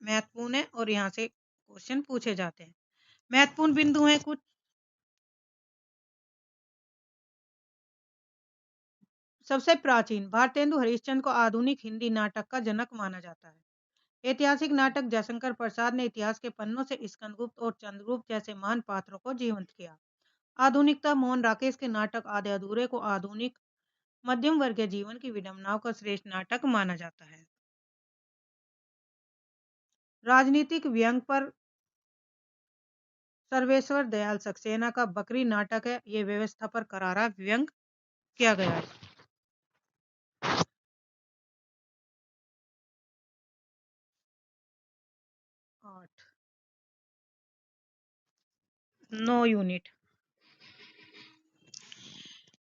महत्वपूर्ण है और यहाँ से क्वेश्चन पूछे जाते हैं। महत्वपूर्ण बिंदु हैं कुछ, सबसे प्राचीन भारतेंदु हरिश्चंद्र को आधुनिक हिंदी नाटक का जनक माना जाता है। ऐतिहासिक नाटक जयशंकर प्रसाद ने इतिहास के पन्नों से स्कंदगुप्त और चंद्रगुप्त जैसे महान पात्रों को जीवंत किया। आधुनिकता मोहन राकेश के नाटक आधे अधूरे को आधुनिक मध्यम वर्गीय जीवन की विडंबनाओं का श्रेष्ठ नाटक माना जाता है। राजनीतिक व्यंग पर सर्वेश्वर दयाल सक्सेना का बकरी नाटक है। ये व्यवस्था पर करारा व्यंग किया गया है। 8 9 यूनिट।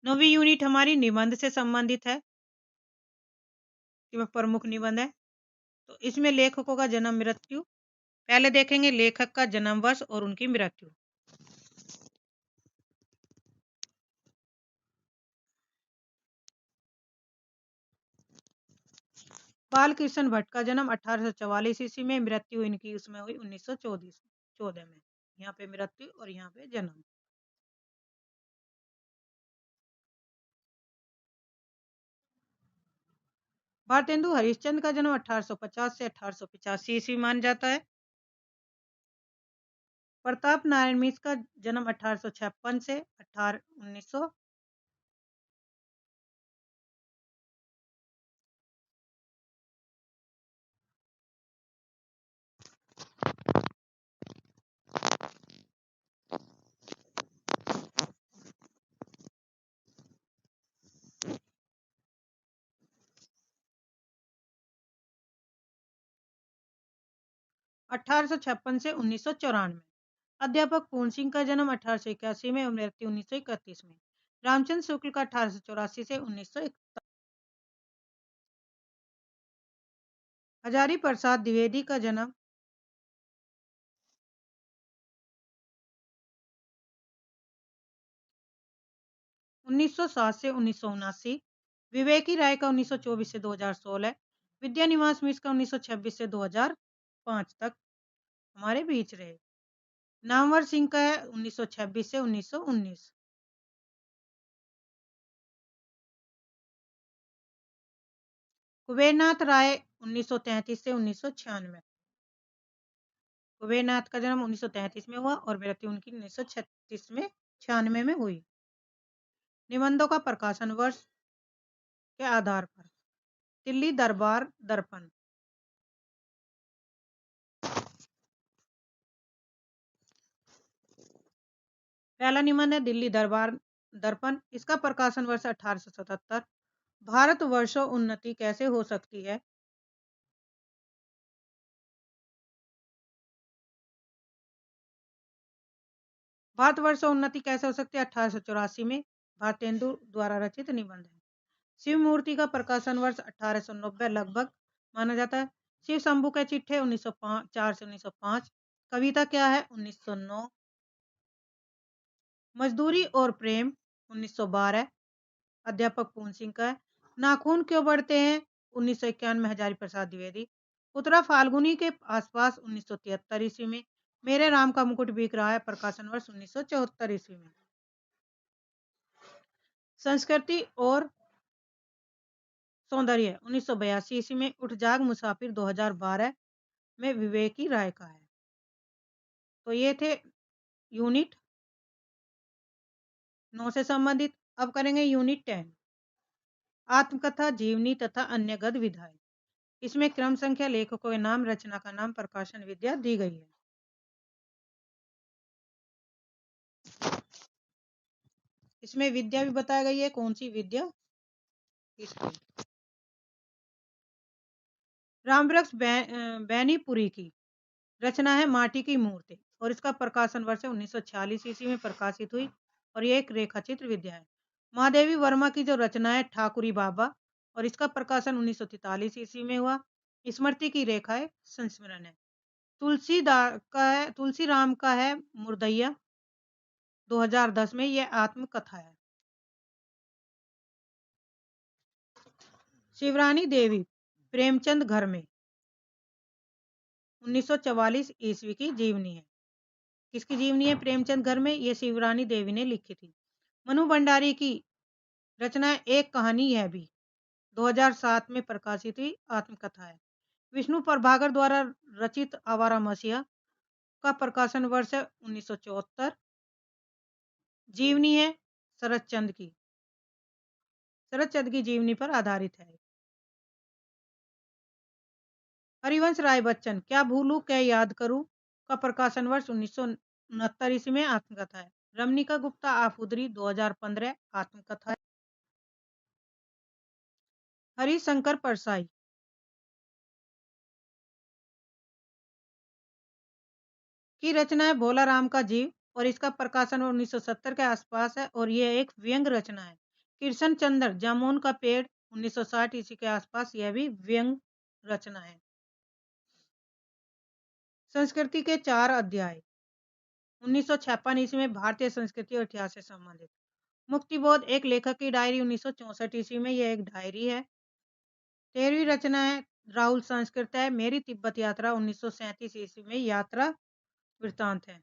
9वीं यूनिट हमारी निबंध से संबंधित है। कि वह प्रमुख निबंध है। तो इसमें लेखकों का जन्म मृत्यु पहले देखेंगे, लेखक का जन्म वर्ष और उनकी मृत्यु। बालकृष्ण भट्ट का जन्म 1844 ईस्वी में, मृत्यु इनकी उसमें हुई 1914 में। यहाँ पे मृत्यु और यहाँ पे जन्म। भारतेंदु हरिश्चंद्र का जन्म 1850 से 1885 ईस्वी माना जाता है। प्रताप नारायण मिश्र का जन्म 1856 से 1900। से 1994। अध्यापक पूर्ण सिंह का जन्म 1881 में और मृत्यु 1931 में। रामचंद्र शुक्ल का 1884 से 1941। हजारी प्रसाद द्विवेदी का जन्म 1907 से 1979। विवेकी राय का 1924 से 2016। विद्या निवास मिश्र का 1926 से 2005 तक हमारे बीच रहे। नामवर सिंह का है 1926 से 1919। कुबेरनाथ राय 1933 से 1996। कुबेरनाथ का जन्म 1933 में हुआ और मृत्यु उनकी 1936 में 96 में हुई। निबंधों का प्रकाशन वर्ष के आधार पर। दिल्ली दरबार दर्पण। पहला निबंध है दिल्ली दरबार दर्पण। इसका प्रकाशन वर्ष 1877। भारतवर्षों उन्नति कैसे हो सकती है। भारतवर्षों उन्नति कैसे हो सकती है 1884 में भारतेंदु द्वारा रचित निबंध है। शिव मूर्ति का प्रकाशन वर्ष 1890 लगभग माना जाता है। शिव शंभू के चिट्ठे 1904 से 1905। कविता क्या है 1909। मजदूरी और प्रेम 1912। अध्यापक पूर्ण सिंह का है। नाखून क्यों बढ़ते हैं 1991 में हजारी प्रसाद द्विवेदी। उत्तरा फाल्गुनी के आसपास 1973 ईस्वी में। मेरे राम का मुकुट बिक रहा है प्रकाशन वर्ष 1974 ईस्वी में। संस्कृति और सौंदर्य 1982 ईस्वी में। उठ जाग मुसाफिर 2012 में विवेकी राय का है। तो ये थे यूनिट 9 से संबंधित। अब करेंगे यूनिट 10 आत्मकथा जीवनी तथा अन्य गद्य विधाएं। इसमें क्रम संख्या लेखकों के नाम रचना का नाम प्रकाशन विद्या दी गई है। इसमें विद्या भी बताई गई है कौन सी विद्या। इसकी रामवृक्ष बैनीपुरी की रचना है माटी की मूर्ति और इसका प्रकाशन वर्ष 1946 ईस्वी में प्रकाशित हुई और ये एक रेखाचित्र विद्या है। महादेवी वर्मा की जो रचना है ठाकुरी बाबा और इसका प्रकाशन 1943 ईस्वी में हुआ। स्मृति की रेखा है संस्मरण है। तुलसी राम का है मुर्दैया 2010 में यह आत्मकथा है। शिवरानी देवी प्रेमचंद घर में 1944 ईस्वी की जीवनी है। किसकी जीवनी है प्रेमचंद घर में। ये शिवरानी देवी ने लिखी थी। मनु भंडारी की रचना एक कहानी यह भी 2007 में प्रकाशित हुई आत्मकथा है। विष्णु प्रभाकर द्वारा रचित आवारा मसीहा का प्रकाशन वर्ष है 1974। जीवनी है शरद चंद्र की, शरद चंद्र की जीवनी पर आधारित है। हरिवंश राय बच्चन क्या भूलूं क्या याद करूं का प्रकाशन वर्ष 1969 ईस्वी में आत्मकथा है। रमनिका गुप्ता आफुदरी 2015 आत्मकथा है। हरिशंकर परसाई की रचना है भोला राम का जीव और इसका प्रकाशन 1970 के आसपास है और यह एक व्यंग रचना है। कृष्ण चंद्र जामुन का पेड़ 1960 ईस्वी के आसपास, यह भी व्यंग रचना है। संस्कृति के 4 अध्याय 1956 ईस्वी में भारतीय संस्कृति और इतिहास से संबंधित। मुक्तिबोध एक लेखक की डायरी 1964 ईस्वी में, यह एक डायरी है। 13वीं रचना है राहुल संस्कृत है मेरी तिब्बत यात्रा 1937 ईस्वी में, यात्रा वृत्तांत है।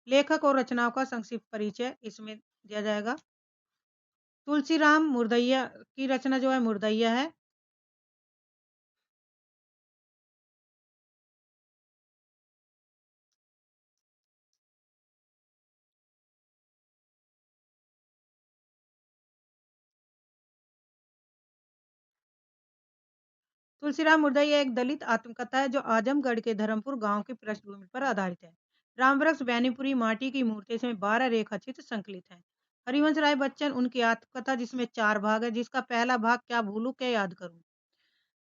लेखक और रचनाओं का संक्षिप्त परिचय इसमें दिया जाएगा। तुलसीराम मुर्दैया की रचना जो है मुर्दैया है। तुलसीराम मुर्दैया एक दलित आत्मकथा है जो आजमगढ़ के धर्मपुर गांव की पृष्ठभूमि पर आधारित है। रामवृक्ष बैनीपुरी माटी की मूर्ति इसमें 12 रेखा चित्र संकलित हैं। हरिवंश राय बच्चन उनकी आत्मकथा जिसमें 4 भाग है, जिसका पहला भाग क्या भूलूं क्या याद करूं।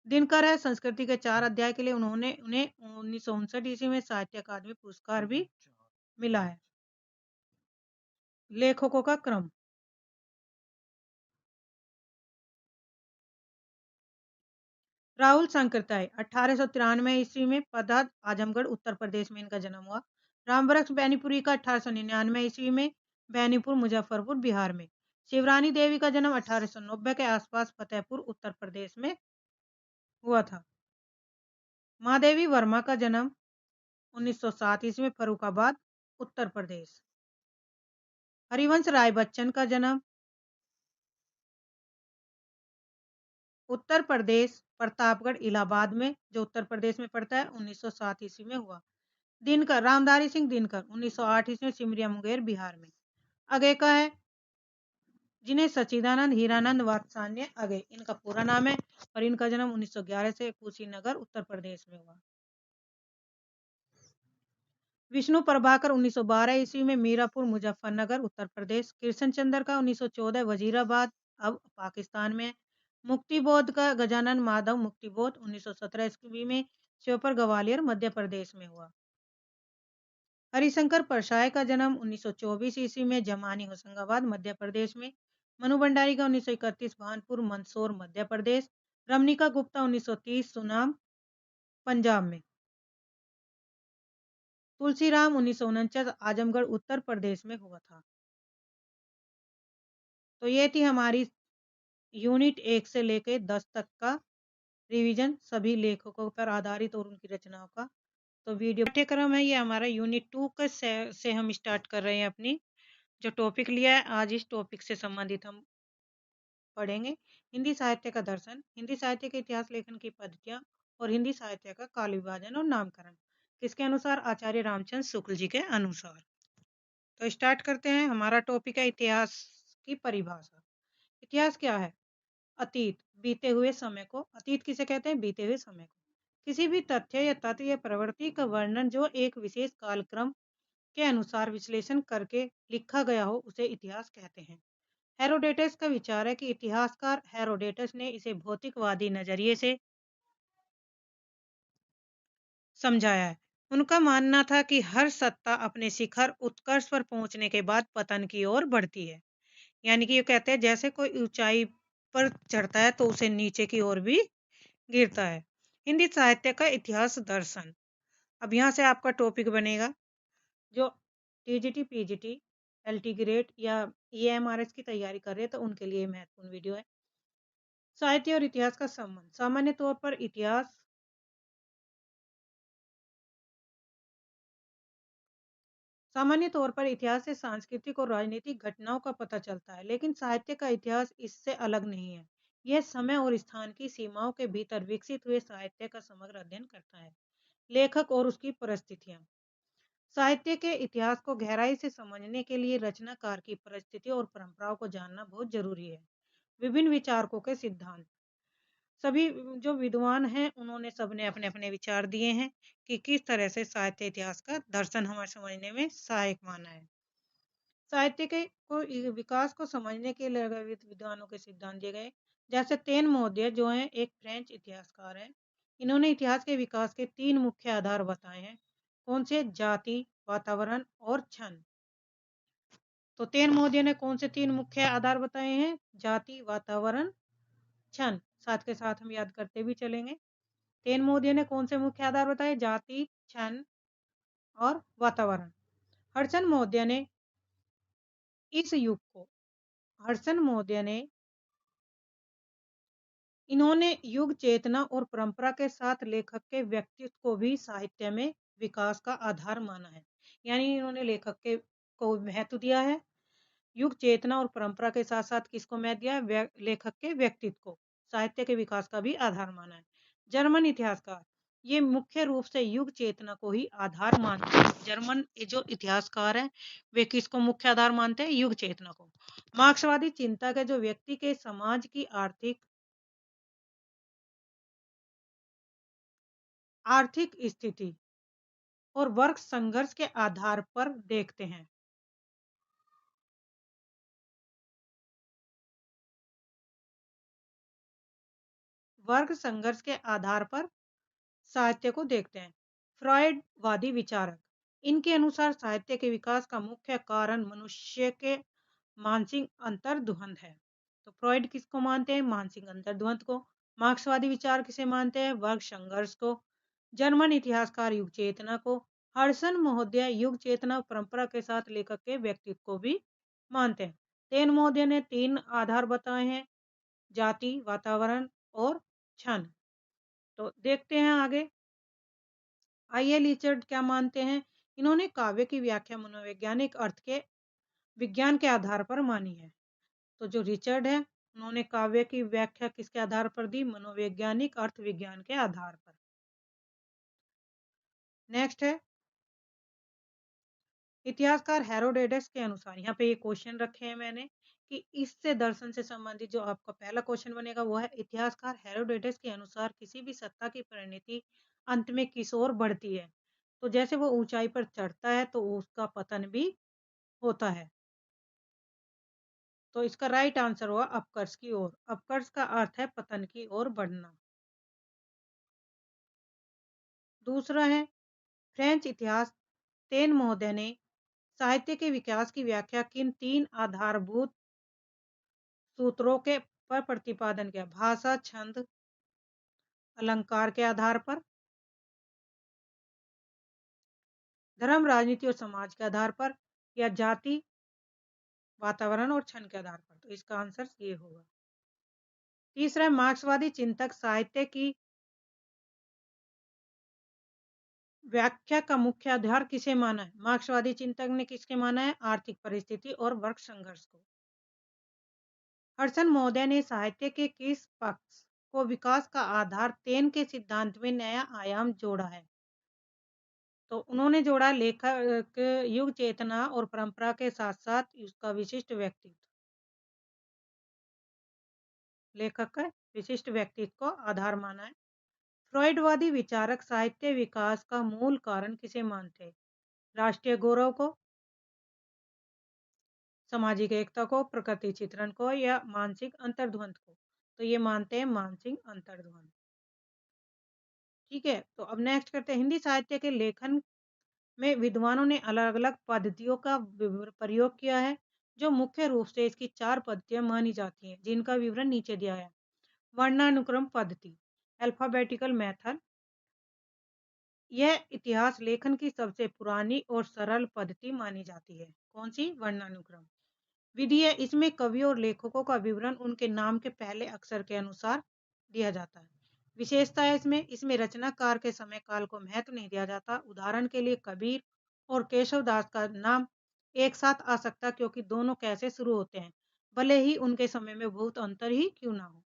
दिनकर है संस्कृति के 4 अध्याय के लिए उन्होंने उन्हें 1959 ईस्वी में साहित्य अकादमी पुरस्कार भी मिला है। लेखकों का क्रम राहुल सांकृत्याय 1893 ईस्वी में पदद आजमगढ़ उत्तर प्रदेश में इनका जन्म हुआ। रामवृक्ष बैनीपुरी का 1899 ईस्वी में बैनीपुर मुजफ्फरपुर बिहार में। शिवरानी देवी का जन्म 1890 के आसपास फतेहपुर उत्तर प्रदेश में हुआ था। महादेवी वर्मा का जन्म 1907 ईस्वी में फर्रुखाबाद उत्तर प्रदेश। हरिवंश राय बच्चन का जन्म उत्तर प्रदेश प्रतापगढ़ इलाहाबाद में, जो उत्तर प्रदेश में पड़ता है, 1907 ईस्वी में हुआ। दिनकर रामधारी सिंह दिनकर 1908 ईस्वी में सिमरिया मुंगेर बिहार में। आगे का है जिन्हें सच्चिदानंद हीरानंद वात्सान्य आगे इनका पूरा नाम है और इनका जन्म 1911 से कुशीनगर उत्तर प्रदेश में हुआ। विष्णु प्रभाकर 1912 ईस्वी में मीरापुर मुजफ्फरनगर उत्तर प्रदेश। कृष्ण चंद्र का 1914 वजीराबाद अब पाकिस्तान में। मुक्तिबोध का गजानन माधव मुक्तिबोध 1917 ईस्वी में श्योपुर ग्वालियर मध्य प्रदेश में हुआ। हरिशंकर परसाय का जन्म 1924 ईस्वी में जमानी होशंगाबाद मध्य प्रदेश में। मनु भंडारी का 1931 भानपुर मंदसौर मध्य प्रदेश। रमनिका गुप्ता 1930 सुनाम पंजाब में। तुलसीराम 1949 आजमगढ़ उत्तर प्रदेश में हुआ था। तो ये थी हमारी यूनिट 1 से लेके 10 तक का रिवीजन सभी लेखकों पर आधारित और उनकी रचनाओं का। तो वीडियो पाठ्यक्रम है ये हमारा यूनिट 2 का से हम स्टार्ट कर रहे हैं। अपनी जो टॉपिक लिया है आज इस टॉपिक से संबंधित हम पढ़ेंगे। हिंदी साहित्य का दर्शन, हिंदी साहित्य के इतिहास लेखन की पद्धतियां और हिंदी साहित्य का काल विभाजन और नामकरण किसके अनुसार, आचार्य रामचंद्र शुक्ल जी के अनुसार। तो स्टार्ट करते हैं। हमारा टॉपिक है इतिहास की परिभाषा। इतिहास क्या है? अतीत, बीते हुए समय को। अतीत किसे कहते हैं? बीते हुए समय को। किसी भी तथ्य या तत्व या प्रवृत्ति का वर्णन जो एक विशेष कालक्रम के अनुसार विश्लेषण करके लिखा गया हो उसे इतिहास कहते हैं। हेरोडेटस का विचार है कि इतिहासकार हेरोडेटस ने इसे भौतिकवादी नजरिए से समझाया है। उनका मानना था कि हर सत्ता अपने शिखर उत्कर्ष पर पहुंचने के बाद पतन की ओर बढ़ती है। यानी कि ये कहते हैं जैसे कोई ऊंचाई पर चढ़ता है तो उसे नीचे की ओर भी गिरता है। हिंदी साहित्य का इतिहास दर्शन। अब यहाँ से आपका टॉपिक बनेगा जो टीजीटी, पीजीटी, एलटी ग्रेड या ईएमआरएस की तैयारी कर रहे हैं तो उनके लिए महत्वपूर्ण वीडियो है। साहित्य और इतिहास का संबंध। सामान्य तौर पर इतिहास सामान्य तौर पर इतिहास से सांस्कृतिक और राजनीतिक घटनाओं का पता चलता है, लेकिन साहित्य का इतिहास इससे अलग नहीं है। यह समय और स्थान की सीमाओं के भीतर विकसित हुए साहित्य का समग्र अध्ययन करता है। लेखक और उसकी परिस्थितियां। साहित्य के इतिहास को गहराई से समझने के लिए रचनाकार की परिस्थिति और परंपराओं को जानना बहुत जरूरी है। विभिन्न विचारकों के सिद्धांत। सभी जो विद्वान हैं उन्होंने सबने अपने अपने विचार दिए हैं कि किस तरह से साहित्य इतिहास का दर्शन हमें समझने में सहायक माना है। साहित्य के विकास को समझने के लिए विद्वानों के सिद्धांत दिए गए। जैसे तेन मोदिया जो हैं एक फ्रेंच इतिहासकार हैं। इन्होंने इतिहास के विकास के 3 मुख्य आधार बताए हैं। कौन से? जाति, वातावरण और क्षण। तो तेन मोदिया ने कौन से 3 मुख्य आधार बताए हैं? जाति, वातावरण, क्षण। साथ के साथ हम याद करते भी चलेंगे। तेन मोदिया ने कौन से मुख्य आधार बताए? जाति, क्षण और वातावरण। हर्षन मोदिया ने इस युग को हर्षन मोदिया ने इन्होंने युग चेतना और परंपरा के साथ लेखक के व्यक्तित्व को भी साहित्य में विकास का आधार माना है। यानी इन्होंने लेखक के को महत्व दिया है। युग चेतना और परंपरा के साथ साथ किसको महत्व दिया है? लेखक के व्यक्तित्व को साहित्य के विकास का भी आधार माना है। जर्मन इतिहासकार ये मुख्य रूप से युग चेतना को ही आधार मानते हैं। जर्मन ये जो इतिहासकार हैं वे किसको मुख्य आधार मानते हैं? युग चेतना को। मार्क्सवादी चिंतक है जो व्यक्ति के समाज की आर्थिक स्थिति और वर्ग संघर्ष के आधार पर देखते हैं। वर्ग संघर्ष के आधार पर साहित्य को देखते हैं। फ्रॉयडवादी विचारक इनके अनुसार साहित्य के विकास का मुख्य कारण मनुष्य के मानसिक अंतर्द्वंद है। तो फ्रॉयड किसको मानते हैं? मानसिक अंतर्द्वंद को। मार्क्सवादी विचार किसे मानते हैं? वर्ग संघर्ष को। जर्मन इतिहासकार युग चेतना को। हर्सन महोदय युग चेतना परंपरा के साथ लेखक के व्यक्तित्व को भी मानते हैं। तेन महोदय ने 3 आधार बताए हैं: जाति, वातावरण और क्षण। तो देखते हैं आगे। आइए रिचर्ड क्या मानते हैं? इन्होंने काव्य की व्याख्या मनोवैज्ञानिक अर्थ के विज्ञान के आधार पर मानी है। तो जो रिचर्ड है उन्होंने काव्य की व्याख्या किसके आधार पर दी? मनोवैज्ञानिक अर्थ विज्ञान के आधार पर। नेक्स्ट है इतिहासकार हेरोडेटस के अनुसार। यहाँ पे ये क्वेश्चन रखे हैं मैंने कि इससे दर्शन से संबंधित जो आपका पहला क्वेश्चन बनेगा वो है इतिहासकार हेरोडेटस के अनुसार किसी भी सत्ता की परिणति अंत में किस ओर बढ़ती है? तो जैसे वो ऊंचाई पर चढ़ता है तो उसका पतन भी होता है। तो इसका राइट आंसर हुआ अपकर्ष की ओर। अपकर्ष का अर्थ है पतन की ओर बढ़ना। दूसरा है फ्रेंच इतिहास तेन महोदय ने साहित्य के विकास की व्याख्या किन 3 आधारभूत सूत्रों के पर प्रतिपादन किया? भाषा, छंद, अलंकार के आधार पर, धर्म, राजनीति और समाज के आधार पर, या जाति, वातावरण और क्षण के आधार पर। तो इसका आंसर ये होगा। तीसरा है मार्क्सवादी चिंतक साहित्य की व्याख्या का मुख्य आधार किसे माना है? मार्क्सवादी चिंतक ने किसके माना है? आर्थिक परिस्थिति और वर्ग संघर्ष को। हर्षन महोदय ने साहित्य के किस पक्ष को विकास का आधार तेन के सिद्धांत में नया आयाम जोड़ा है? तो उन्होंने जोड़ा लेखक युग चेतना और परंपरा के साथ साथ उसका विशिष्ट व्यक्तित्व। लेखक का विशिष्ट व्यक्तित्व को आधार माना है। फ्रॉयडवादी विचारक साहित्य विकास का मूल कारण किसे मानते हैं? राष्ट्रीय गौरव को, सामाजिक एकता को, प्रकृति चित्रण को, या मानसिक अंतर्द्वंद को। तो ये मानते हैं मानसिक अंतर्द्वंद। ठीक है, तो अब नेक्स्ट करते हैं हिंदी साहित्य के लेखन में विद्वानों ने अलग अलग पद्धतियों का प्रयोग किया है जो मुख्य रूप से इसकी 4 पद्धतियां मानी जाती हैं जिनका विवरण नीचे दिया है। वर्णानुक्रम पद्धति, अल्फाबेटिकल मेथड। यह इतिहास लेखन की सबसे पुरानी और सरल पद्धति मानी जाती है। कौन सी? वर्णानुक्रम विधि है। इसमें कवि और लेखकों का विवरण उनके नाम के पहले अक्षर के अनुसार दिया जाता है। विशेषता है इसमें रचनाकार के समय काल को महत्व नहीं दिया जाता। उदाहरण के लिए कबीर और केशव दास का नाम एक साथ आ सकता क्योंकि दोनों कैसे शुरू होते हैं, भले ही उनके समय में बहुत अंतर ही क्यों ना हो।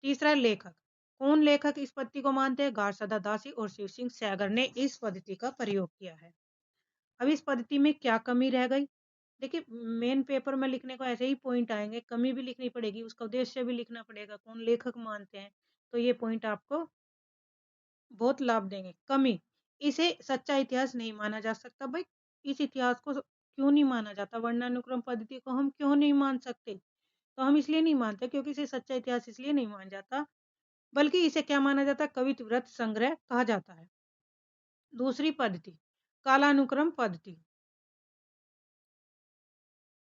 तीसरा लेखक, कौन लेखक इस पद्धति को मानते हैं? गारसदा दासी और शिव सिंह सैगर ने इस पद्धति का प्रयोग किया है। अब इस पद्धति में क्या कमी रह गई? देखिए, मेन पेपर में लिखने को ऐसे ही पॉइंट आएंगे, कमी भी लिखनी पड़ेगी, उसका उद्देश्य भी लिखना पड़ेगा, कौन लेखक मानते हैं, तो ये पॉइंट आपको बहुत लाभ देंगे। कमी, इसे सच्चा इतिहास नहीं माना जा सकता। भाई, इस इतिहास को क्यों नहीं माना जाता? वर्णानुक्रम पद्धति को हम क्यों नहीं मान सकते? तो हम इसलिए नहीं मानते क्योंकि इसे सच्चा इतिहास इसलिए नहीं माना जाता, बल्कि इसे क्या माना जाता है? कवित्व संग्रह कहा जाता है। दूसरी पद्धति, कालानुक्रम पद्धति।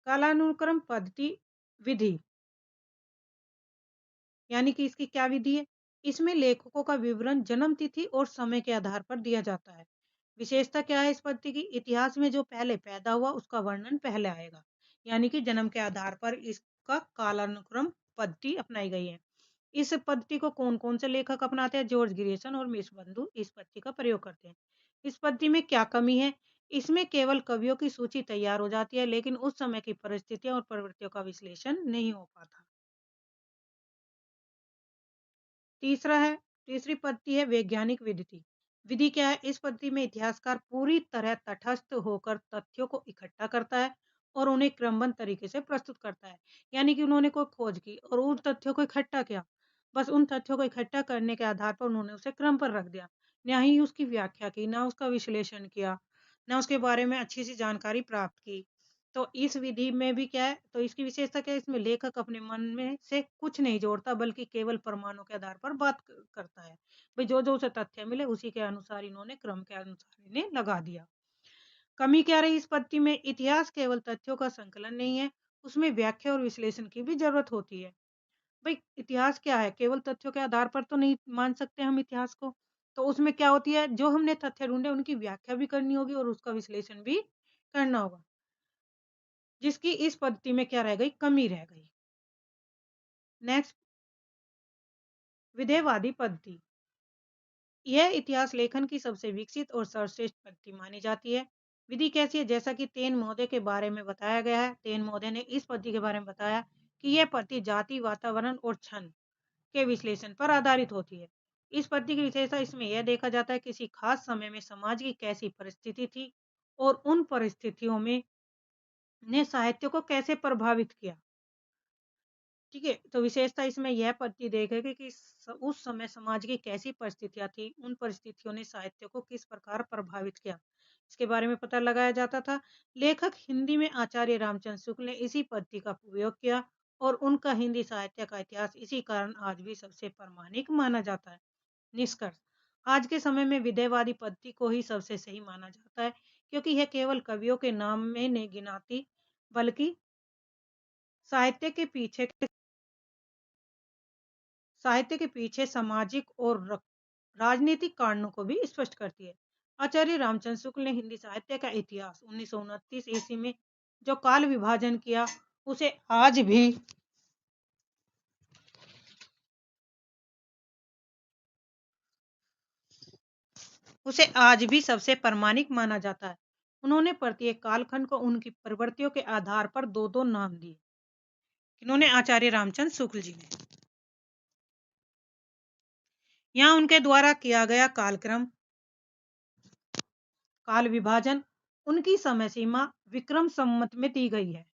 कालानुक्रम पद्धति विधि, यानी कि इसकी क्या विधि है? इसमें लेखकों का विवरण जन्म तिथि और समय के आधार पर दिया जाता है। विशेषता क्या है इस पद्धति की? इतिहास में जो पहले पैदा हुआ उसका वर्णन पहले आएगा, यानी कि जन्म के आधार पर इसका कालानुक्रम पद्धति अपनाई गई है। इस पद्धति को कौन-कौन से लेखक अपनाते हैं? जॉर्ज ग्रियर्सन और मिश इस पद्धति का प्रयोग करते हैं। इस पद्धति में क्या कमी है? इसमें केवल कवियों की सूची तैयार हो जाती है, लेकिन उस समय की परिस्थितियों और प्रवृत्तियों का विश्लेषण नहीं हो पाता। तीसरी पद्धति है वैज्ञानिक विधि। विधि क्या है? इस पद्धति में इतिहासकार पूरी तरह तटस्थ होकर तथ्यों को इकट्ठा करता है और उन्हें क्रमबद्ध तरीके से प्रस्तुत करता है। यानी कि उन्होंने कोई खोज की और उन तथ्यों को इकट्ठा किया। बस उन तथ्यों को इकट्ठा करने के आधार पर उन्होंने उसे क्रम पर रख दिया। ना ही उसकी व्याख्या की, ना उसका विश्लेषण किया, ना उसके बारे में अच्छी सी जानकारी प्राप्त की। तो इस विधि में भी क्या है? तो इसकी विशेषता क्या है? इसमें लेखक अपने मन में से कुछ नहीं जोड़ता, बल्कि केवल प्रमाणों के आधार पर बात करता है। भाई, जो-जो उसे तथ्य मिले उसी के अनुसार इन्होंने क्रम के अनुसार इन्हें लगा दिया। कमी क्या रही इस पद्धति में? इतिहास केवल तथ्यों का संकलन नहीं है, उसमें व्याख्या और विश्लेषण की भी जरूरत होती है। भाई, इतिहास क्या है? केवल तथ्यों के आधार पर तो नहीं मान सकते हम इतिहास को। तो उसमें क्या होती है? जो हमने तथ्य ढूंढे उनकी व्याख्या भी करनी होगी और उसका विश्लेषण भी करना होगा, जिसकी इस पद्धति में क्या रह गई? कमी रह गई। नेक्स्ट, विधेयवादी पद्धति। यह इतिहास लेखन की सबसे विकसित और सर्वश्रेष्ठ पद्धति मानी जाती है। विधि कैसी है? जैसा कि तेन महोदय के बारे में बताया गया है, तेन महोदय ने इस पद्धति के बारे में बताया कि यह पद्धति जाति, वातावरण और क्षण के विश्लेषण पर आधारित होती है। इस पद्धति की विशेषता इसमें यह देखा जाता है किसी खास समय में समाज की कैसी परिस्थिति थी और उन परिस्थितियों में ने साहित्य को कैसे प्रभावित किया। ठीक है, तो विशेषता इसमें यह पद्धति देखेगी कि उस समय समाज की कैसी परिस्थितियां थी, उन परिस्थितियों ने साहित्य को किस प्रकार प्रभावित किया, इसके बारे में पता लगाया जाता था। लेखक हिंदी में आचार्य रामचंद्र शुक्ल ने इसी पद्धति का उपयोग किया और उनका हिंदी साहित्य का इतिहास इसी कारण आज भी सबसे प्रामाणिक माना जाता है। निष्कर्ष, आज के समय में विधेयवादी पद्धति को ही सबसे सही माना जाता है, क्योंकि यह केवल कवियों के नाम में नहीं गिनाती, बल्कि साहित्य के पीछे साहित्य के पीछे सामाजिक और राजनीतिक कारणों को भी स्पष्ट करती है। आचार्य रामचंद्र शुक्ल ने हिंदी साहित्य का इतिहास 1929 ईस्वी में जो काल विभाजन किया, उसे आज भी उसे आज भी सबसे प्रामाणिक माना जाता है। उन्होंने प्रत्येक कालखंड को उनकी प्रवृत्तियों के आधार पर दो दो नाम दिए। इन्होंने आचार्य रामचंद्र शुक्ल जी ने। यहाँ उनके द्वारा किया गया काल विभाजन, उनकी समय सीमा विक्रम संवत में दी गई है।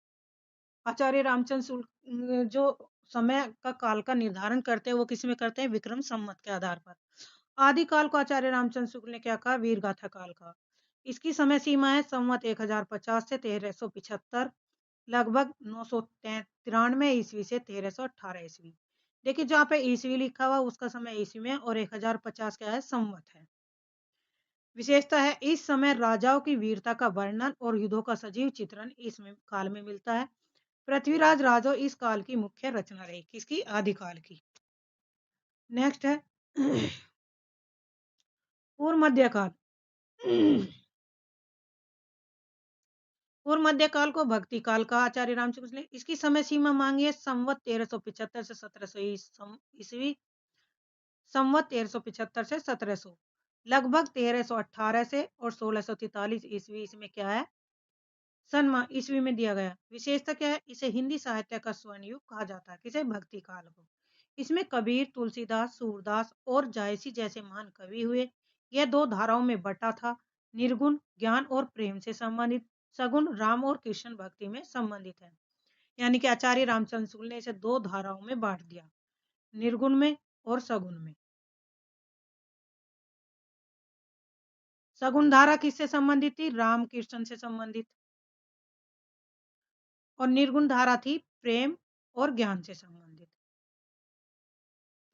आचार्य रामचंद्र शुक्ल जो समय का काल का निर्धारण करते हैं वो किस में करते हैं? विक्रम संवत के आधार पर। आदि काल को आचार्य रामचंद्र शुक्ल ने क्या कहा? वीरगाथा काल का। इसकी समय सीमा है संवत 1050 से 1375, लगभग 993 ईस्वी से 1318 ईस्वी। देखिए, जहाँ पे ईस्वी लिखा हुआ उसका समय ईस्वी में और 1050 क्या है? संवत है। विशेषता है इस समय राजाओं की वीरता का वर्णन और युद्धों का सजीव चित्रण इस काल में मिलता है। पृथ्वीराज राजो इस काल की मुख्य रचना रही। किसकी? आदिकाल की। नेक्स्ट है पूर्व मध्यकाल। पूर्व मध्यकाल को भक्ति काल का आचार्य रामचंद्र ने इसकी समय सीमा मांगी है संवत 1375 से 1700 ईस्वी, संवत 1375 से 1700। लगभग 1318 से और 1643 ईस्वी इसमें क्या है ईस्वी में दिया गया। विशेषता क्या है? इसे हिंदी साहित्य का स्वर्ण युग कहा जाता है। किसे? भक्ति काल को। इसमें कबीर, तुलसीदास, सूरदास और जायसी जैसे महान कवि हुए। यह दो धाराओं में बटा था। निर्गुण ज्ञान और प्रेम से संबंधित, सगुण राम और कृष्ण भक्ति में संबंधित है। यानी कि आचार्य रामचंद्र शुक्ल ने इसे दो धाराओं में बांट दिया, निर्गुण में और सगुण में। सगुण धारा किससे संबंधित थी? राम कृष्ण से संबंधित। और निर्गुण धारा थी प्रेम और ज्ञान से संबंधित।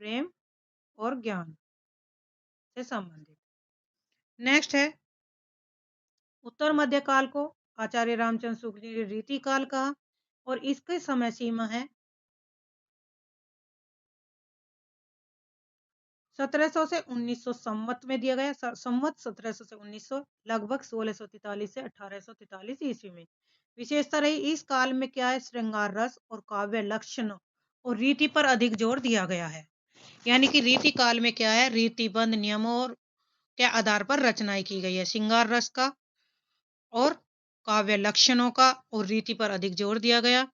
प्रेम और ज्ञान से संबंधित। नेक्स्ट है उत्तर मध्य काल को आचार्य रामचंद्र शुक्ल जी ने रीति काल कहा और इसकी समय सीमा है 1700 से 1900 संवत में दिया गया। संवत 1700 से 1900 लगभग 1643 से 1843 ईस्वी में। विशेषता रही इस काल में क्या है? श्रृंगार रस और काव्य लक्षण और रीति पर अधिक जोर दिया गया है। यानी कि रीति काल में क्या है? रीतिबद्ध नियमों और के आधार पर रचनाएं की गई है। श्रृंगार रस का और काव्य लक्षणों का और रीति पर अधिक जोर दिया गया।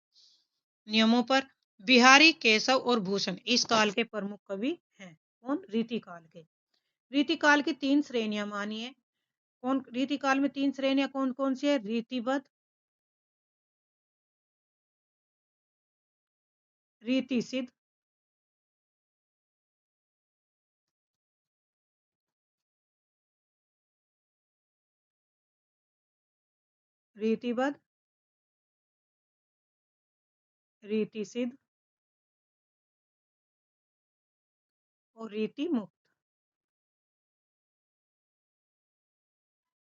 नियमों पर बिहारी, केशव और भूषण इस काल के प्रमुख कवि हैं। कौन? रीति काल के। रीति काल की तीन श्रेणियां मानिए। कौन? रीति काल में तीन श्रेणियां कौन कौन सी है? रीतिबद्ध, रीति सिद्ध, रीतिबद्ध, रीति सिद्ध और रीति मुक्त।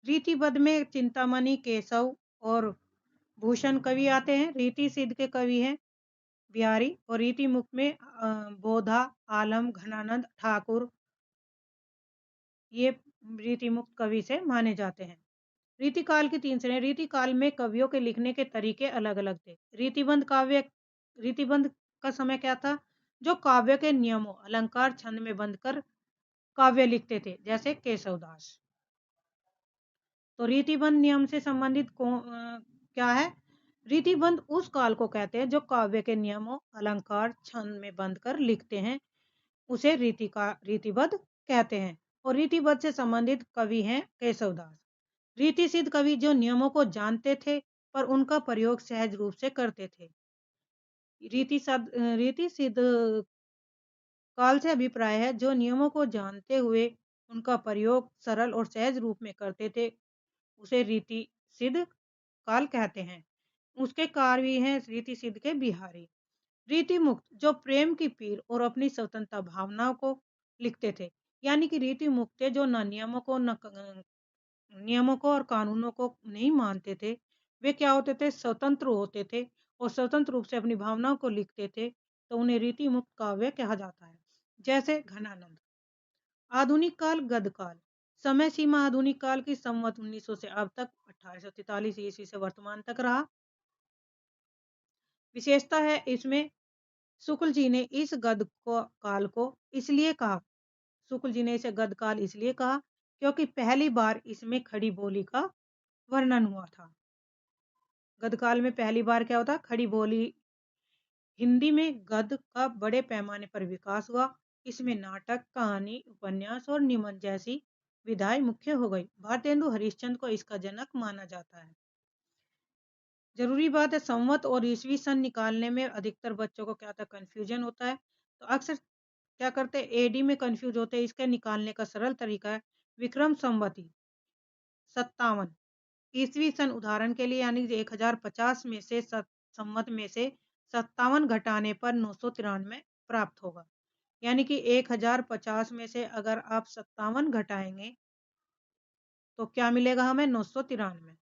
रीतिबद्ध में चिंतामणि, केशव और भूषण कवि आते हैं। रीति सिद्ध के कवि हैं बिहारी और रीति मुक्त में बोधा, आलम, घनानंद ठाकुर ये रीति मुक्त कवि से माने जाते हैं। रीति काल की तीन श्रेणी। रीति काल में कवियों के लिखने के तरीके अलग अलग थे। रीतिबंध का समय क्या था? जो काव्य के नियमों अलंकार छंद में बंधकर काव्य लिखते थे, जैसे केशवदास। तो रीतिबंध नियम से संबंधित क्या है? रीतिबंध उस काल को कहते हैं जो काव्य के नियमों अलंकार छंद में बंधकर लिखते हैं, उसे रीतिबद्ध कहते हैं। और रीतिबद्ध से संबंधित कवि हैं केशवदास। रीति सिद्ध कवि जो नियमों को जानते थे पर उनका प्रयोग सहज रूप से करते थे। रीति सिद्ध काल से अभिप्राय है जो नियमों को जानते हुए उनका प्रयोग सरल और सहज रूप में करते थे, उसे रीति सिद्ध काल कहते हैं। उसके कार्य हैं रीति सिद्ध के बिहारी। रीति मुक्त जो प्रेम की पीर और अपनी स्वतंत्रता भावनाओं को लिखते थे। यानी कि रीति मुक्त जो न नियमों को और कानूनों को नहीं मानते थे, वे क्या होते थे? स्वतंत्र होते थे और स्वतंत्र रूप से अपनी भावनाओं को लिखते थे, तो उन्हें रीति मुक्त काव्य कहा जाता है। जैसे घनानंद। आधुनिक काल, गद्य काल। समय सीमा आधुनिक काल की संवत 1900 से अब तक 1843 ईस्वी से वर्तमान तक रहा। विशेषता है इसमें शुक्ल जी ने इस काल को इसलिए कहा, शुक्ल जी ने इसे गद्य काल इसलिए कहा क्योंकि पहली बार इसमें खड़ी बोली का वर्णन हुआ था। गद्य काल में पहली बार क्या होता? खड़ी बोली। हिंदी में गद्य का बड़े पैमाने पर विकास हुआ। इसमें नाटक, कहानी, उपन्यास और निबंध जैसी विधाएं मुख्य हो गई। भारतेंदु हरिश्चंद्र को इसका जनक माना जाता है। जरूरी बात है, संवत और ईस्वी सन निकालने में अधिकतर बच्चों को क्या होता है? कंफ्यूजन होता है। तो अक्सर क्या करते हैं? एडी में कंफ्यूज होते हैं। इसके निकालने का सरल तरीका है विक्रम संवती 57 ईस्वी सन। उदाहरण के लिए यानी 1050 में से संवत में से 57 घटाने पर 993 प्राप्त होगा। यानी कि 1050 में से अगर आप 57 घटाएंगे तो क्या मिलेगा हमें? 993।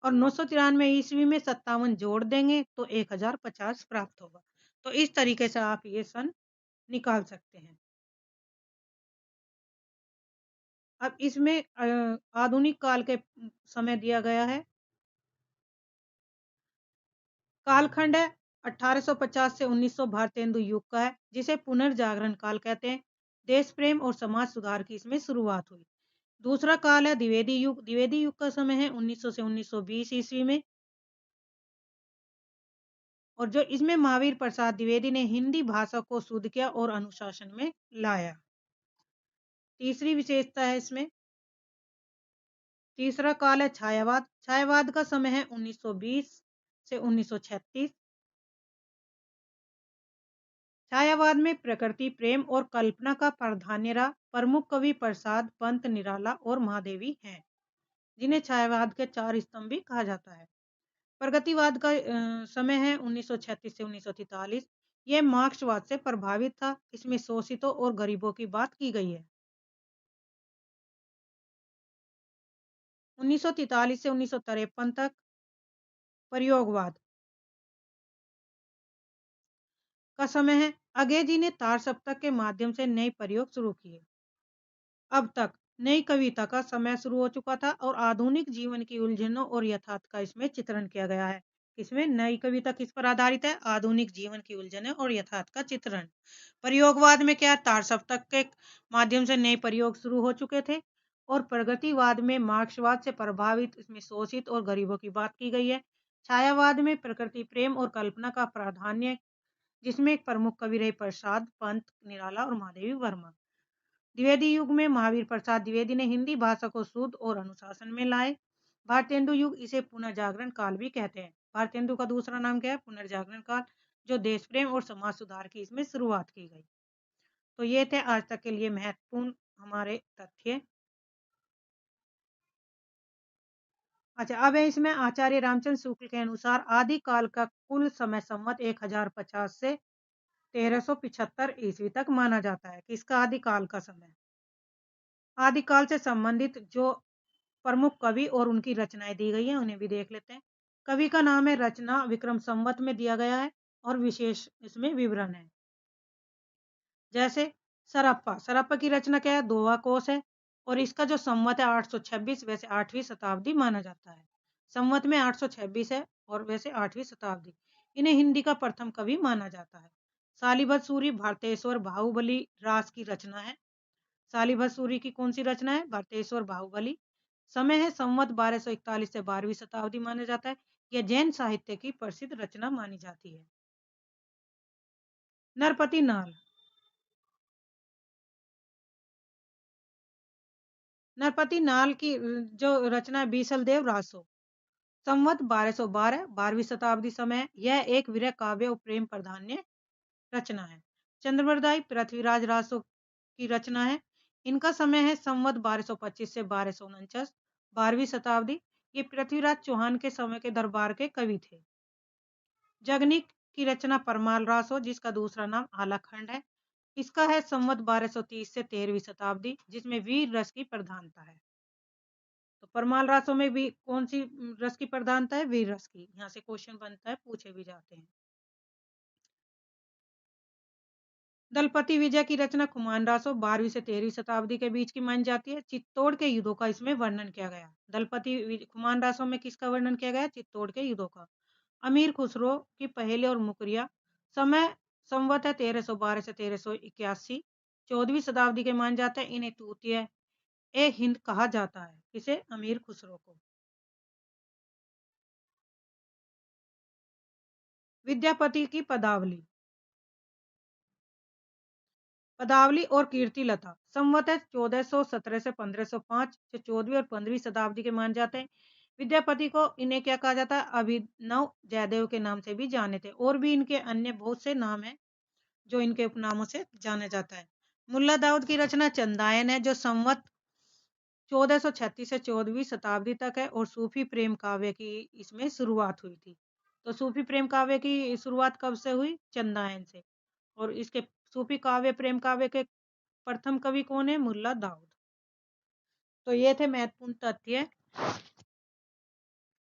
और 993 ईस्वी में 57 जोड़ देंगे तो 1050 प्राप्त होगा। तो इस तरीके से आप ये सन निकाल सकते हैं। अब इसमें आधुनिक काल के समय दिया गया है। कालखंड है 1850 से 1900 भारतेंदु युग का है, जिसे पुनर्जागरण काल कहते हैं। देश प्रेम और समाज सुधार की इसमें शुरुआत हुई। दूसरा काल है द्विवेदी युग। द्विवेदी युग का समय है 1900 से 1920 ईस्वी में, और जो इसमें महावीर प्रसाद द्विवेदी ने हिंदी भाषा को शुद्ध किया और अनुशासन में लाया। तीसरी विशेषता है इसमें, तीसरा काल है छायावाद। छायावाद का समय है 1920 से 1936। छायावाद में प्रकृति प्रेम और कल्पना का प्राधान्य रहा। प्रमुख कवि प्रसाद, पंत, निराला और महादेवी हैं, जिन्हें छायावाद के चार स्तंभ भी कहा जाता है। प्रगतिवाद का समय है 1936 से 1943। यह मार्क्सवाद से प्रभावित था। इसमें शोषितों और गरीबों की बात की गई है। 1943 से 1953 तक प्रयोगवाद का समय है। अंग्रेजी ने तार सप्तक के माध्यम से नए प्रयोग शुरू किए। अब तक नई कविता का समय शुरू हो चुका था और आधुनिक जीवन की उलझनों और यथार्थ का इसमें चित्रण किया गया है। इसमें नई कविता किस पर आधारित है? आधुनिक जीवन की उलझनें और यथार्थ का चित्रण। प्रयोगवाद में क्या, तार सप्तक के माध्यम से नए प्रयोग शुरू हो चुके थे। और प्रगतिवाद में मार्क्सवाद से प्रभावित, इसमें शोषित और गरीबों की बात की गई है। छायावाद में प्रकृति प्रेम और कल्पना का प्राधान्य, जिसमें एक प्रमुख कवि रहे प्रसाद, पंत, निराला और महादेवी वर्मा। द्विवेदी युग में महावीर प्रसाद द्विवेदी ने हिंदी भाषा को शुद्ध और अनुशासन में लाए। भारतेंदु युग, इसे पुनर्जागरण काल भी कहते हैं। भारतेंदु का दूसरा नाम क्या है? पुनर्जागरण काल, जो देश प्रेम और समाज सुधार की इसमें शुरुआत की गई। तो ये थे आज तक के लिए महत्वपूर्ण हमारे तथ्य। अच्छा, अब है इसमें आचार्य रामचंद्र शुक्ल के अनुसार आदिकाल का कुल समय संवत 1050 से 1375 ईस्वी तक माना जाता है। किसका आदिकाल का समय? आदिकाल से संबंधित जो प्रमुख कवि और उनकी रचनाएं दी गई हैं, उन्हें भी देख लेते हैं। कवि का नाम है, रचना विक्रम संवत में दिया गया है और विशेष इसमें विवरण है। जैसे सरप्पा, सरप्पा की रचना क्या है? दोहा कोश है और इसका जो संवत है 826, वैसे 8वीं शताब्दी माना जाता है। संवत में 826 है और वैसे 8वीं शताब्दी। इन्हें हिंदी का प्रथम कवि माना जाता है। शालिभद्र सूरी भारतेश्वर बाहुबली रास की रचना है। शालिभद्र सूरी की कौन सी रचना है? भारतेश्वर बाहुबली। समय है संवत 1241 से 12वीं शताब्दी माना जाता है। यह जैन साहित्य की प्रसिद्ध रचना मानी जाती है। नरपति नाल, नरपति नाल की जो रचना है बीसल देव रासो, संवत 1212, 12वीं शताब्दी समय। यह एक वीर काव्य और प्रेम प्राधान्य रचना है। चंद्रवरदाई पृथ्वीराज रासो की रचना है। इनका समय है संवत 1225 से 1249, 12वीं शताब्दी। ये पृथ्वीराज चौहान के समय के दरबार के कवि थे। जगनिक की रचना परमाल रासो, जिसका दूसरा नाम आलाखंड है। इसका है संवत 1230 से 13वीं शताब्दी, जिसमें वीर रस की प्रधानता है। तो परमाल रासों में भी कौन सी रस की प्रधानता है? वीर रस की। यहाँ से क्वेश्चन बनता है, पूछे भी जाते हैं। दलपति विजय की रचना खुमान रासो 12वीं से 13वीं शताब्दी के बीच की मानी जाती है। चित्तौड़ के युद्धों का इसमें वर्णन किया गया। खुमान रासो में किसका वर्णन किया गया? चित्तौड़ के युद्धों का। अमीर खुसरो की पहेली और मुकरिया, समय संवत है 1312 से 1381, 14वीं शताब्दी के मान जाते हैं। इन्हें तूतिया ए हिंद कहा जाता है। किसे? अमीर खुसरो को। विद्यापति की पदावली, पदावली और कीर्ति लता, संवत है 1417 से 1505, जो 14वीं और 15वीं शताब्दी के मान जाते हैं। विद्यापति को इन्हें क्या कहा जाता है? अभिनव जयदेव के नाम से भी जाने थे। और भी इनके अन्य बहुत से नाम हैं जो इनके उपनामों से जाना जाता है। मुल्ला दाऊद की रचना चंदायन है, जो संवत 1436 से 14वीं शताब्दी तक है और सूफी प्रेम काव्य की इसमें शुरुआत हुई थी। तो सूफी प्रेम काव्य की शुरुआत कब से हुई? चंदायन से। और इसके सूफी काव्य प्रेम काव्य के प्रथम कवि कौन है? मुल्ला दाऊद। तो ये थे महत्वपूर्ण तथ्य।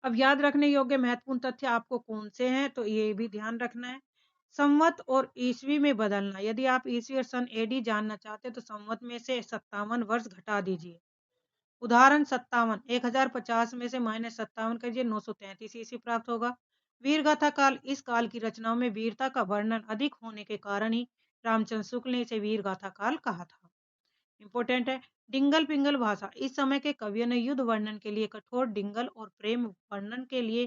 अब याद रखने योग्य महत्वपूर्ण तथ्य आपको कौन से हैं, तो ये भी ध्यान रखना है। संवत और ईस्वी में बदलना, यदि आप ईस्वी और सन एडी जानना चाहते हैं तो संवत में से 57 वर्ष घटा दीजिए। उदाहरण 57, 1050 में से -57 करिए, 933 ईस्वी प्राप्त होगा। वीर गाथा काल, इस काल की रचनाओं में वीरता का वर्णन अधिक होने के कारण ही रामचंद्र शुक्ल ने इसे वीर गाथा काल कहा था। इंपॉर्टेंट है। डिंगल पिंगल भाषा। इस समय के कवियों ने युद्ध वर्णन के लिए कठोर डिंगल और प्रेम वर्णन के लिए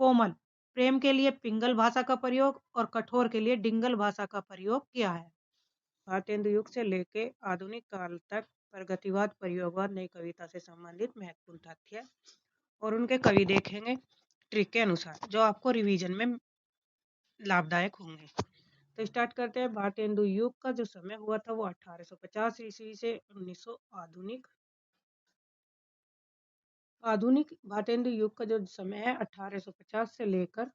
कोमल, प्रेम के लिए पिंगल भाषा का प्रयोग और कठोर के लिए डिंगल भाषा का प्रयोग किया है। भारतेंदु युग से लेके आधुनिक काल तक प्रगतिवाद प्रयोगवाद नई कविता से संबंधित महत्वपूर्ण तथ्य और उनके कवि देखेंगे ट्रिक के अनुसार जो आपको रिवीजन में लाभदायक होंगे। तो स्टार्ट करते हैं। भारतेंदु युग का जो समय हुआ था वो 1850 ईस्वी से 1900 आधुनिक आधुनिक भारतेंदु युग का जो समय है 1850 से लेकर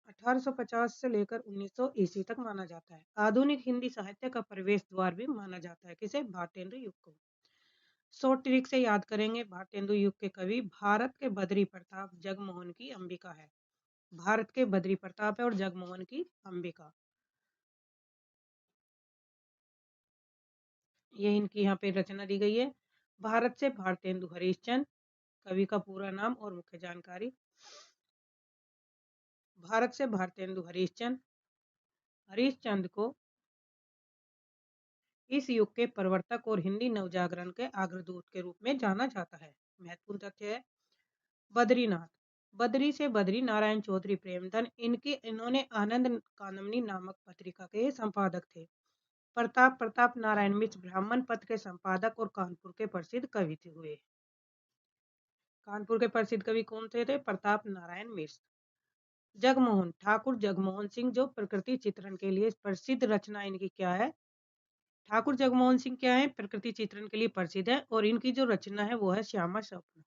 1850 से लेकर 1900 ईस्वी तक माना जाता है। आधुनिक हिंदी साहित्य का प्रवेश द्वार भी माना जाता है किसे? भारतेंदु युग को। शॉर्ट ट्रिक से याद करेंगे। भारतेंदु युग के कवि भारत के बद्री प्रताप जगमोहन की अंबिका है। भारत के बद्री प्रताप है और जगमोहन की अंबिका, ये इनकी यहाँ पे रचना दी गई है। भारत से भारतेंदु हरिश्चंद्र कवि का पूरा नाम और मुख्य जानकारी। भारत से भारतेंदु हरिश्चंद्र, हरिश्चंद्र को इस युग के प्रवर्तक और हिंदी नवजागरण के अग्रदूत के रूप में जाना जाता है। महत्वपूर्ण तथ्य है। बद्रीनाथ, बद्री से बद्री नारायण चौधरी प्रेमधन, इन्होंने आनंद कानमनी नामक पत्रिका के संपादक थे। प्रताप प्रताप नारायण मिश्र ब्राह्मण पथ के संपादक और कानपुर के प्रसिद्ध कवि थे हुए। कानपुर के प्रसिद्ध कवि कौन थे? प्रताप नारायण मिश्र। जगमोहन ठाकुर जगमोहन सिंह जो प्रकृति चित्रण के लिए प्रसिद्ध रचना इनकी क्या है? ठाकुर जगमोहन सिंह क्या है? प्रकृति चित्रण के लिए प्रसिद्ध है और इनकी जो रचना है वो है श्यामा स्वप्न।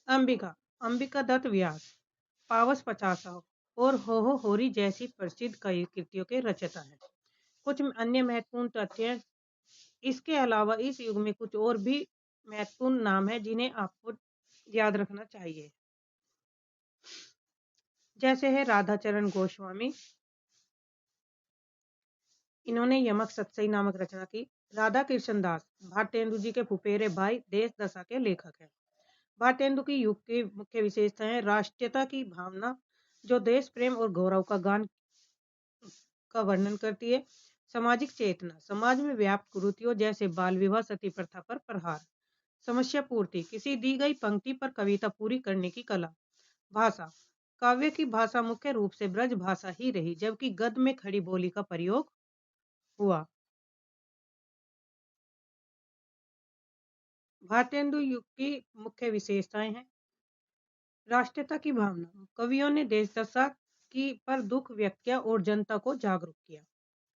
अंबिका, अंबिका दत्त व्यास, पावस पचासा और हो होरी जैसी प्रसिद्ध कई कृतियों के रचयिता हैं। कुछ अन्य महत्वपूर्ण तथ्य, इसके अलावा इस युग में कुछ और भी महत्वपूर्ण नाम है जिन्हें आपको याद रखना चाहिए। जैसे है राधाचरण गोस्वामी, इन्होंने यमक सतसई नामक रचना की। राधा कृष्ण दास भारतेंदु जी के फुफेरे भाई देश दशा के लेखक हैं। भारतेंदु की युग की मुख्य विशेषताएं राष्ट्रीयता की भावना जो देश प्रेम और गौरव का गान का वर्णन करती है। सामाजिक चेतना समाज में व्याप्त कुरीतियों जैसे बाल विवाह सती प्रथा पर प्रहार। समस्या पूर्ति किसी दी गई पंक्ति पर कविता पूरी करने की कला। भाषा काव्य की भाषा मुख्य रूप से ब्रज भाषा ही रही जबकि गद्य में खड़ी बोली का प्रयोग हुआ। भारतेंदु युग की मुख्य विशेषताएं हैं। राष्ट्रीयता की भावना कवियों ने देश दशा की पर दुख व्यक्त किया और जनता को जागरूक किया।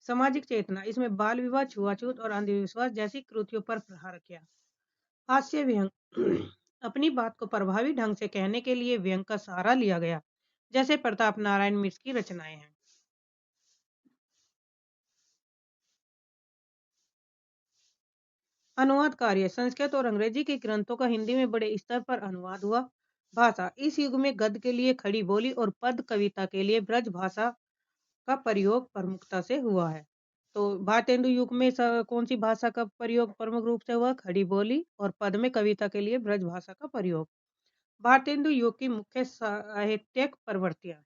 सामाजिक चेतना इसमें बाल विवाह छुआछूत और अंधविश्वास जैसी कृतियों पर प्रहार किया। हास्य व्यंग अपनी बात को प्रभावी ढंग से कहने के लिए व्यंग का सहारा लिया गया जैसे प्रताप नारायण मिश्र की रचनाएं हैं। अनुवाद कार्य संस्कृत और अंग्रेजी के ग्रंथों का हिंदी में बड़े स्तर पर अनुवाद हुआ। भाषा इस युग में गद्य के लिए खड़ी बोली और पद कविता के लिए ब्रज भाषा का प्रयोग प्रमुखता से हुआ है। तो भारतेंदु युग में कौन सी भाषा का प्रयोग प्रमुख रूप से हुआ? खड़ी बोली और पद में कविता के लिए ब्रज भाषा का प्रयोग। भारतेंदु युग की मुख्य साहित्यिक प्रवृत्तियां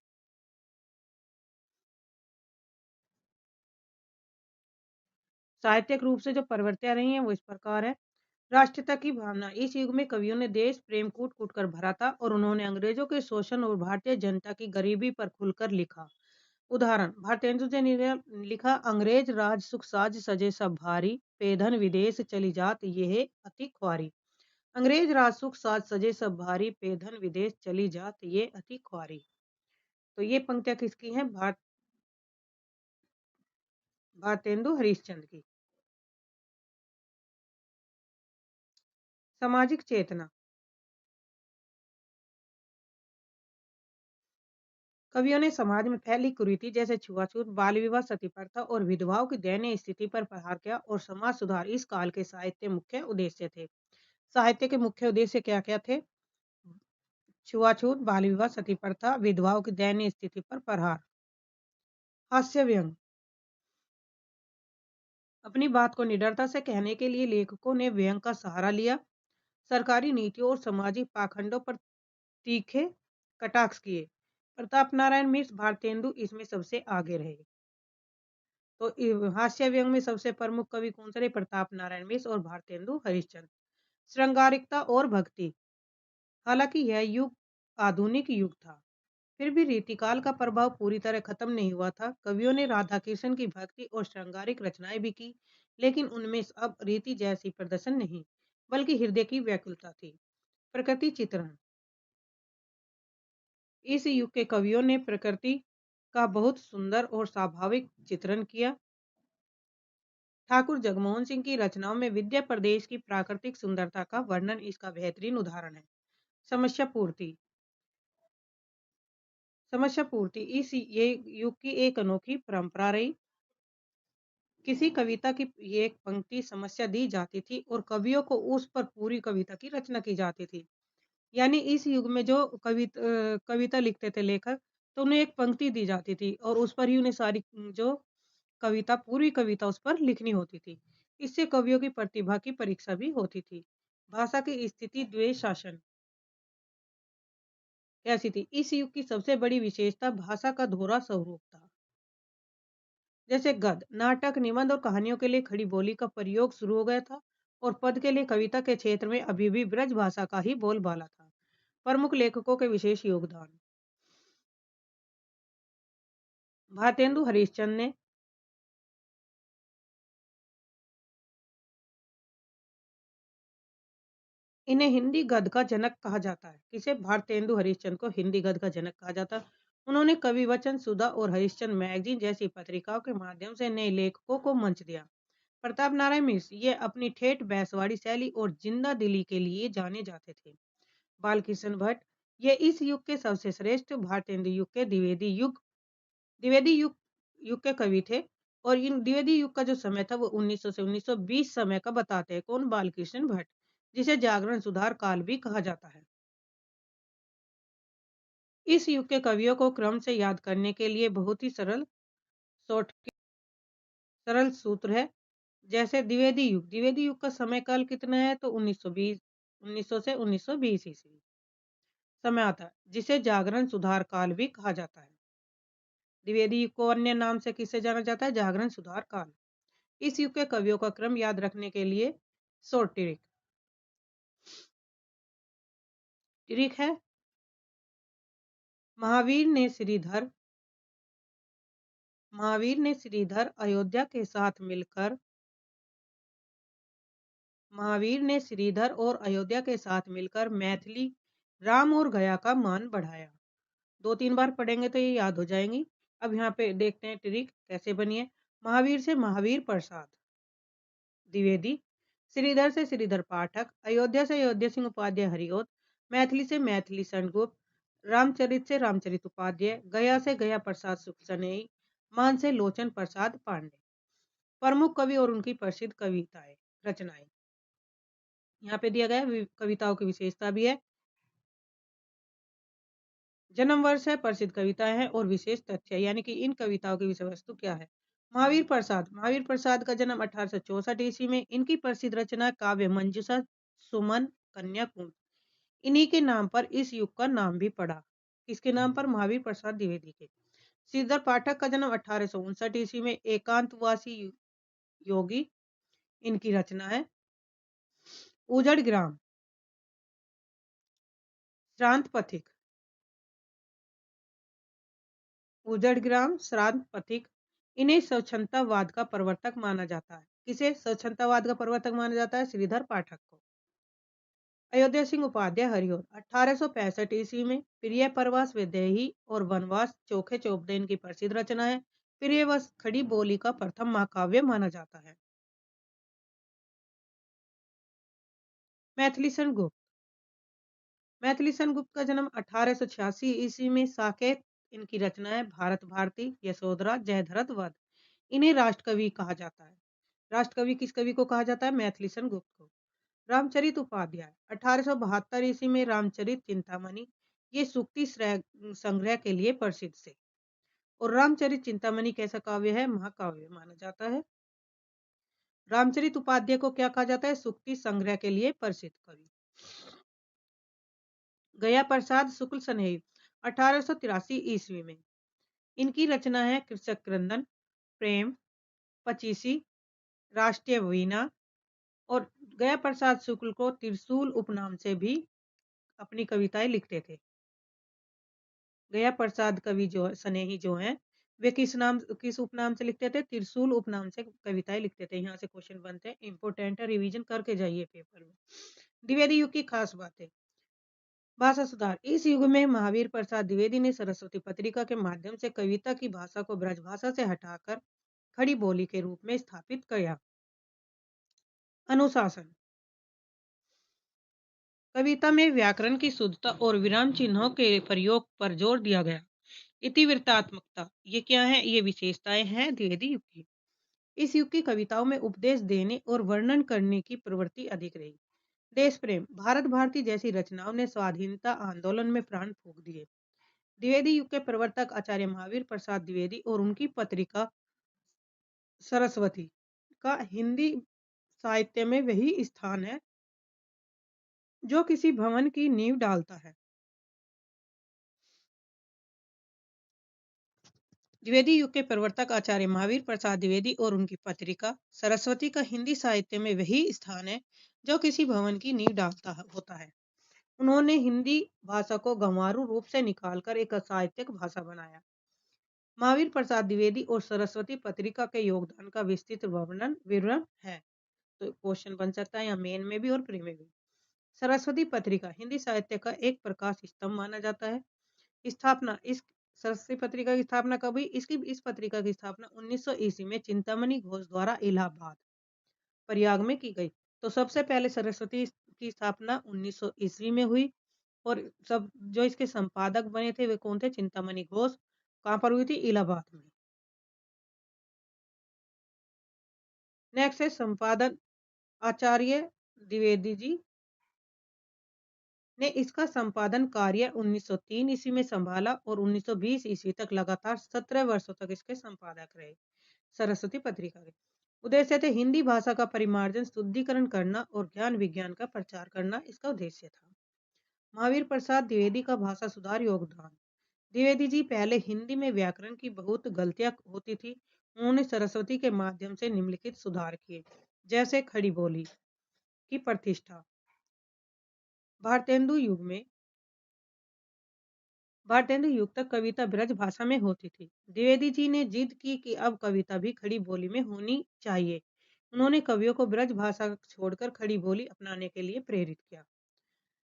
साहित्यिक रूप से जो प्रवृत्तियां रही हैं वो इस प्रकार है। राष्ट्रीयता की भावना इस युग में कवियों ने देश प्रेम कूट कूट कर भरा था और उन्होंने अंग्रेजों के शोषण और भारतीय जनता की गरीबी पर खुलकर लिखा। उदाहरण भारतेंदु ने लिखा अंग्रेज राज सुख साज सजे सब भारी पेधन विदेश चली जात ये अति ख्वारी। अंग्रेज राज सुख साज सजे सब भारी पेधन विदेश चली जात ये अति ख्वारी। तो ये पंक्तियां किसकी हैं? भारतेंदु हरिश्चंद्र की। सामाजिक चेतना कवियों ने समाज में फैली कुरीति जैसे छुआछूत बाल विवाह सती प्रथा और विधवाओं की दयनीय स्थिति पर प्रहार किया और समाज सुधार इस काल के साहित्य मुख्य उद्देश्य थे। साहित्य के मुख्य उद्देश्य क्या क्या थे? छुआछूत बाल विवाह सती प्रथा विधवाओं की दयनीय स्थिति पर प्रहार। हास्य व्यंग अपनी बात को निडरता से कहने के लिए लेखकों ने व्यंग का सहारा लिया, सरकारी नीतियों और सामाजिक पाखंडों पर तीखे कटाक्ष किए। प्रताप नारायण मिश्र, भारतेंदु इसमें सबसे आगे रहे। तो हास्य व्यंग में सबसे प्रमुख कवि कौन से रहे? प्रताप नारायण मिश्र और भारतेंदु हरिश्चंद्र। श्रृंगारिकता और भक्ति, हालांकि यह युग आधुनिक युग था, फिर भी रीतिकाल का प्रभाव पूरी तरह खत्म नहीं हुआ था। कवियों ने राधा कृष्ण की भक्ति और श्रृंगारिक रचनाएं भी की, लेकिन उनमें अब रीति जैसी प्रदर्शन नहीं, बल्कि हृदय की व्याकुलता थी। प्रकृति चित्रण, इस युग के कवियों ने प्रकृति का बहुत सुंदर और स्वाभाविक चित्रण किया। ठाकुर जगमोहन सिंह की रचनाओं में विद्या प्रदेश की प्राकृतिक सुंदरता का वर्णन इसका बेहतरीन उदाहरण है। समस्या पूर्ति, समस्या पूर्ति इस ये युग की एक अनोखी परंपरा रही। किसी कविता की एक पंक्ति समस्या दी जाती थी और कवियों को उस पर पूरी कविता की रचना की जाती थी। यानी इस युग में जो कविता लिखते थे लेखक, तो उन्हें एक पंक्ति दी जाती थी और उस पर ही उन्हें सारी जो कविता पूरी कविता उस पर लिखनी होती थी। इससे कवियों की प्रतिभा की परीक्षा भी होती थी। भाषा की स्थिति द्वेष शासन कैसी थी? इस युग की सबसे बड़ी विशेषता भाषा का दोहरा स्वरूप था। जैसे गद्य, नाटक, निबंध और कहानियों के लिए खड़ी बोली का प्रयोग शुरू हो गया था और पद के लिए कविता के क्षेत्र में अभी भी ब्रज भाषा का ही बोलबाला था। प्रमुख लेखकों के विशेष योगदान, भारतेंदु हरिश्चंद्र ने इन्हें हिंदी गद्य का जनक कहा जाता है। किसे? भारतेंदु हरिश्चंद्र को हिंदी गद्य का जनक कहा जाता है। उन्होंने कवि वचन, सुधा और हरिश्चंद्र मैगजीन जैसी पत्रिकाओं के माध्यम से नए लेखकों को मंच दिया। प्रताप नारायण मिश्र ये अपनी ठेठ बैसवाड़ी शैली और जिंदा दिली के लिए जाने जाते थे। बालकृष्ण भट्ट ये इस युग के सबसे श्रेष्ठ भारतेंदु युग के द्विवेदी युग के कवि थे और इन द्विवेदी युग का जो समय था वो 1900 से 1920 समय का बताते हैं। कौन? बालकृष्ण भट्ट, जिसे जागरण सुधार काल भी कहा जाता है। इस युग के कवियों को क्रम से याद करने के लिए बहुत ही शॉर्ट सरल सूत्र है। जैसे द्विवेदी युग का समय काल कितना है? तो 1900 से 1920 ईस्वी समय आता है, जिसे जागरण सुधार काल भी कहा जाता है। द्विवेदी युग को अन्य नाम से किससे जाना जाता है? जागरण सुधार काल। इस युग के कवियों का क्रम याद रखने के लिए शॉर्ट ट्रिक है। महावीर ने श्रीधर और अयोध्या के साथ मिलकर मैथिली, राम और गया का मान बढ़ाया। 2-3 बार पढ़ेंगे तो ये याद हो जाएंगी। अब यहाँ पे देखते हैं ट्रिक कैसे बनी है। महावीर से महावीर प्रसाद द्विवेदी, श्रीधर से श्रीधर पाठक, अयोध्या से अयोध्या सिंह उपाध्याय हरिओद, मैथिली से मैथिली शरणगुप्त, रामचरित से रामचरित उपाध्याय, गया से गया प्रसाद सुख सनेई, मान से लोचन प्रसाद पांडे। प्रमुख कवि और उनकी प्रसिद्ध कविताएं रचनाएं यहाँ पे दिया गया है। कविताओं की विशेषता भी है। जन्म वर्ष है, प्रसिद्ध कविताएं हैं और विशेष तथ्य यानी कि इन कविताओं की विषय वस्तु क्या है। महावीर प्रसाद का जन्म 1864 ईस्वी में। इनकी प्रसिद्ध रचना काव्य मंजूषा, सुमन, कन्या कुंज, इन्हीं के नाम पर इस युग का नाम भी पड़ा। किसके नाम पर? महावीर प्रसाद द्विवेदी के। श्रीधर पाठक का जन्म 1859 ईस्वी में। एकांतवासी योगी इनकी रचना है। उजड़ ग्राम, श्रांत पथिक, श्रांत पथिक, इन्हें स्वच्छंदतावाद का प्रवर्तक माना जाता है। किसे स्वच्छंदतावाद का प्रवर्तक माना जाता है? श्रीधर पाठक को। अयोध्या सिंह उपाध्याय हरिओद 1865 ईस्वी में। प्रिय परवास वैदेही और वनवास चोखे चौबदे इनकी प्रसिद्ध रचना है। प्रियवश खड़ी बोली का प्रथम महाकाव्य माना जाता है। मैथिली गुप्त का जन्म 1886 ईस्वी में। साकेत इनकी रचना है। भारत भारती, यशोधरा, जयद्रथ वध, इन्हें राष्ट्रकवि कहा जाता है। राष्ट्रकवि किस कवि को कहा जाता है? मैथिली गुप्त को। रामचरित उपाध्याय 1872 ईस्वी में। रामचरित चिंतामणि ये सूक्ति संग्रह के लिए प्रसिद्ध थे और रामचरित चिंतामणि कैसा काव्य है? महाकाव्य माना जाता है। रामचरित उपाध्याय को क्या कहा जाता है? सूक्ति संग्रह के लिए प्रसिद्ध कवि। गया प्रसाद शुक्ल सनेही 1883 ईस्वी में। इनकी रचना है कृषक क्रंदन, प्रेम, पचीसी, राष्ट्रीय वीणा। और गया प्रसाद शुक्ल को त्रिशूल उपनाम से भी अपनी कविताएं लिखते थे। गया प्रसाद कवि जो स्नेही जो हैं वे किस उपनाम से लिखते थे? त्रिशूल उपनाम से कविताएं लिखते थे। यहाँ से क्वेश्चन बनते हैं, इंपोर्टेंट है, रिवीजन करके जाइए पेपर में। द्विवेदी युग की खास बातें। भाषा सुधार। इस युग में महावीर प्रसाद द्विवेदी ने सरस्वती पत्रिका के माध्यम से कविता की भाषा को ब्रजभाषा से हटाकर खड़ी बोली के रूप में स्थापित किया। अनुशासन। कविता में व्याकरण की शुद्धता और विराम चिन्हों के प्रयोग पर जोर दिया गया। इतिवृत्तात्मकता, ये क्या है? ये विशेषताएं हैं द्विवेदी युग की। इस युग की कविताओं में उपदेश देने और वर्णन करने की प्रवृत्ति अधिक रही। देश प्रेम। भारत भारती जैसी रचनाओं ने स्वाधीनता आंदोलन में प्राण फूंक दिए। द्विवेदी युग के प्रवर्तक आचार्य महावीर प्रसाद द्विवेदी और उनकी पत्रिका सरस्वती का हिंदी साहित्य में वही स्थान है जो किसी भवन की नींव डालता है। द्विवेदी युग के प्रवर्तक आचार्य महावीर प्रसाद द्विवेदी और उनकी पत्रिका सरस्वती का हिंदी साहित्य में वही स्थान है जो किसी भवन की नींव डालता होता है। उन्होंने हिंदी भाषा को गंवारू रूप से निकालकर एक साहित्यिक भाषा बनाया। महावीर प्रसाद द्विवेदी और सरस्वती पत्रिका के योगदान का विस्तृत विवरण है। तो क्वेश्चन बन सकता है या मेन में भी और प्री में भी। सरस्वती पत्रिका हिंदी साहित्य का एक प्रकाश स्तंभ माना जाता है। स्थापना। इस सरस्वती पत्रिका की स्थापना कब हुई? इस पत्रिका की स्थापना 1900 ईस्वी में चिंतामणि घोष द्वारा इलाहाबाद प्रयाग में की गई। तो सबसे पहले सरस्वती की स्थापना 1900 ईस्वी में हुई और सब जो इसके संपादक बने थे वे कौन थे? चिंतामणि घोष। कहाँ पर हुई थी? इलाहाबाद में। नेक्स्ट है संपादन। आचार्य द्विवेदी जी ने इसका संपादन कार्य 1903 ईस्वी में संभाला और 1920 ईस्वी तक लगातार 17 वर्षों तक इसके संपादक रहे। सरस्वती पत्रिका के उद्देश्य थे हिंदी भाषा का परिमार्जन, शुद्धिकरण करना और ज्ञान विज्ञान का प्रचार करना इसका उद्देश्य था। महावीर प्रसाद द्विवेदी का भाषा सुधार योगदान। द्विवेदी जी पहले हिंदी में व्याकरण की बहुत गलतियां होती थी। उन्होंने सरस्वती के माध्यम से निम्नलिखित सुधार किए, जैसे खड़ी बोली की प्रतिष्ठा। भारतेंदु युग में भारतेंदु युग तक कविता ब्रज भाषा में होती थी। द्विवेदी जी ने जिद की कि अब कविता भी खड़ी बोली में होनी चाहिए। उन्होंने कवियों को ब्रज भाषा छोड़कर खड़ी बोली अपनाने के लिए प्रेरित किया।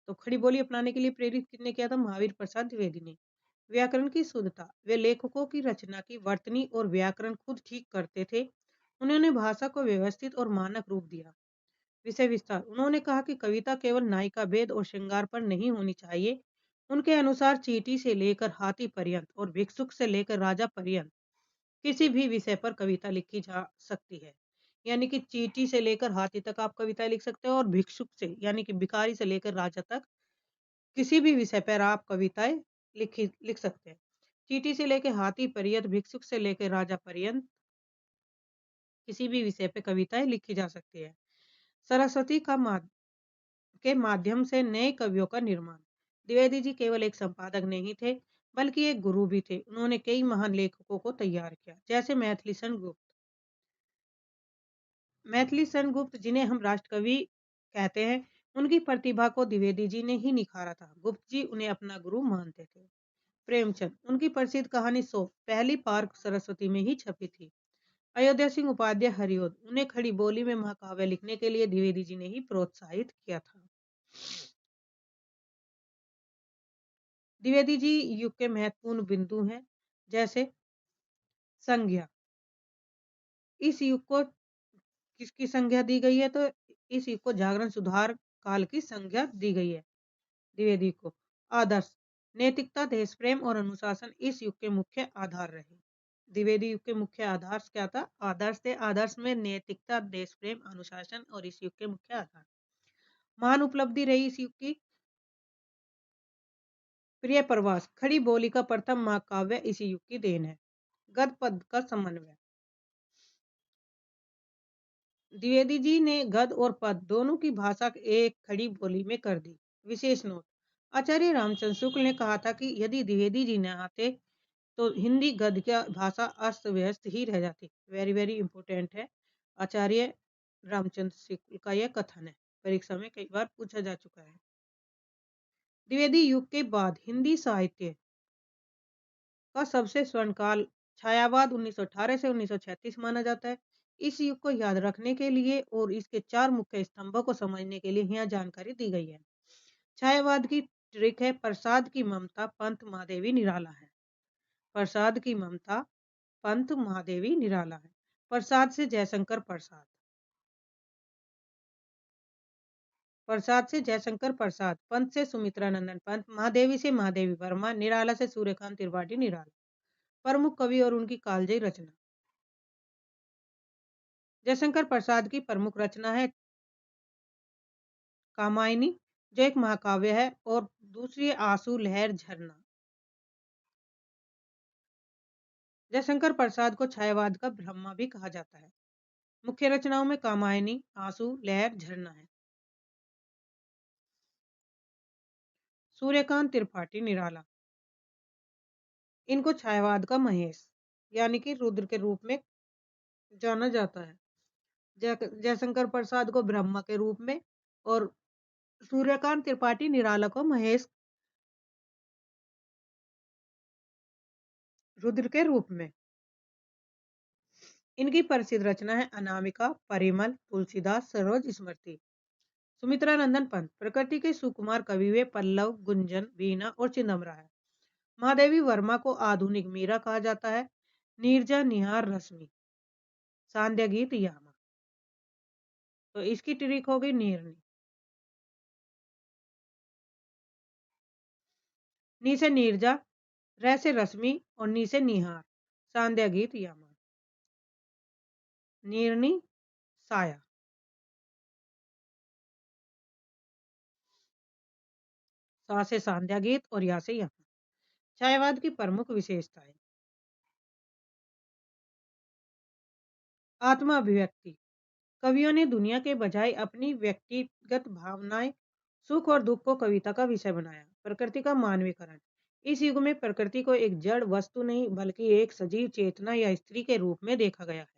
तो खड़ी बोली अपनाने के लिए प्रेरित किसने किया था? महावीर प्रसाद द्विवेदी ने। व्याकरण की शुद्धता। वे लेखकों की रचना की वर्तनी और व्याकरण खुद ठीक करते थे। उन्होंने भाषा को व्यवस्थित और मानक रूप दिया। विषय विस्तार। उन्होंने कहा कि कविता केवल नायिका भेद और श्रृंगार पर नहीं होनी चाहिए। उनके अनुसार चींटी से लेकर हाथी पर्यंत और भिक्षुक से लेकर राजा पर्यंत किसी भी विषय पर कविता लिखी जा सकती है। यानी कि चींटी से लेकर हाथी तक आप कविताएं लिख सकते हो और भिक्षुक से यानी कि भिखारी से लेकर राजा तक किसी भी विषय पर आप कविताएं लिख सकते हैं। चींटी से लेकर हाथी पर्यंत, भिक्षुक से लेकर राजा पर्यंत किसी भी विषय पे कविताएं लिखी जा सकती है। सरस्वती के माध्यम से नए कवियों का निर्माण। द्विवेदी जी केवल एक संपादक नहीं थे बल्कि एक गुरु भी थे। उन्होंने कई महान लेखकों को तैयार किया, जैसे मैथिली सन गुप्त जिन्हें हम राष्ट्रकवि कहते हैं। उनकी प्रतिभा को द्विवेदी जी ने ही निखारा था। गुप्त जी उन्हें अपना गुरु मानते थे। प्रेमचंद। उनकी प्रसिद्ध कहानी सो पहली बार सरस्वती में ही छपी थी। अयोध्या सिंह उपाध्याय हरिओद। उन्हें खड़ी बोली में महाकाव्य लिखने के लिए द्विवेदी जी ने ही प्रोत्साहित किया था। द्विवेदी जी युग के महत्वपूर्ण बिंदु हैं, जैसे संज्ञा। इस युग को किसकी संज्ञा दी गई है? तो इस युग को जागरण सुधार काल की संज्ञा दी गई है द्विवेदी को। आदर्श। नैतिकता, देश प्रेम और अनुशासन इस युग के मुख्य आधार रहे। द्विवेदी युग के मुख्य आदर्श क्या था? आदर्श थे। आदर्श में नैतिकता, देश प्रेम, अनुशासन और इस युग के मुख्य आधार। महान उपलब्धि रही इस युग की। प्रिय प्रवास। खड़ी बोली का प्रथम महाकाव्य इसी युग की देन है। गद पद का समन्वय। द्विवेदी जी ने गद्य और पद्य दोनों की भाषा एक खड़ी बोली में कर दी। विशेष नोट, आचार्य रामचंद्र शुक्ल ने कहा था कि यदि द्विवेदी जी न आते तो हिंदी गद्य की भाषा अस्त व्यस्त ही रह जाती। वेरी वेरी इंपॉर्टेंट है। आचार्य रामचंद्र शुक्ल का यह कथन है, परीक्षा में कई बार पूछा जा चुका है। द्विवेदी युग के बाद हिंदी साहित्य का सबसे स्वर्णकाल छायावाद 1918 से 1936 माना जाता है। इस युग को याद रखने के लिए और इसके 4 मुख्य स्तंभों को समझने के लिए यहाँ जानकारी दी गई है। छायावाद की ट्रिक है प्रसाद की ममता पंत महादेवी निराला है। प्रसाद की ममता पंत महादेवी निराला है। प्रसाद से जयशंकर प्रसाद, प्रसाद से जयशंकर प्रसाद, पंत से सुमित्रा नंदन पंत, महादेवी से महादेवी वर्मा, निराला से सूर्यकांत त्रिपाठी निराला। प्रमुख कवि और उनकी कालजयी रचना। जयशंकर प्रसाद की प्रमुख रचना है कामायनी, जो एक महाकाव्य है, और दूसरी आंसू लहर झरना। जयशंकर प्रसाद को छायावाद का ब्रह्मा भी कहा जाता है। मुख्य रचनाओं में कामायनी, आंसू लहर झरना है। सूर्यकांत त्रिपाठी निराला, इनको छायावाद का महेश यानी कि रुद्र के रूप में जाना जाता है। जयशंकर प्रसाद को ब्रह्मा के रूप में और सूर्यकांत त्रिपाठी निराला को महेश रुद्र के रूप में। इनकी प्रसिद्ध रचना है अनामिका, परिमल, तुलसीदास, सरोज स्मृति। सुमित्रा नंदन पंत प्रकृति के सुकुमार कवि वे पल्लव, गुंजन, वीणा और चिदम्बरा है। महादेवी वर्मा को आधुनिक मीरा कहा जाता है। नीरजा, निहार, रश्मि, सांध्या गीत, यामा। तो इसकी ट्रिक हो गई नीरनी। नी से नीरजा, र से रश्मि और नी से निहार, सांध्या गीत, यामा। नीरनी, साया। सा से सांध्या गीत और या से यामा। छायावाद की प्रमुख विशेषताएं। आत्मा अभिव्यक्ति, कवियों ने दुनिया के बजाय अपनी व्यक्तिगत भावनाएं, सुख और दुख को कविता का विषय बनाया। प्रकृति का मानवीकरण, इस युग में प्रकृति को एक जड़ वस्तु नहीं बल्कि एक सजीव चेतना या स्त्री के रूप में देखा गया है।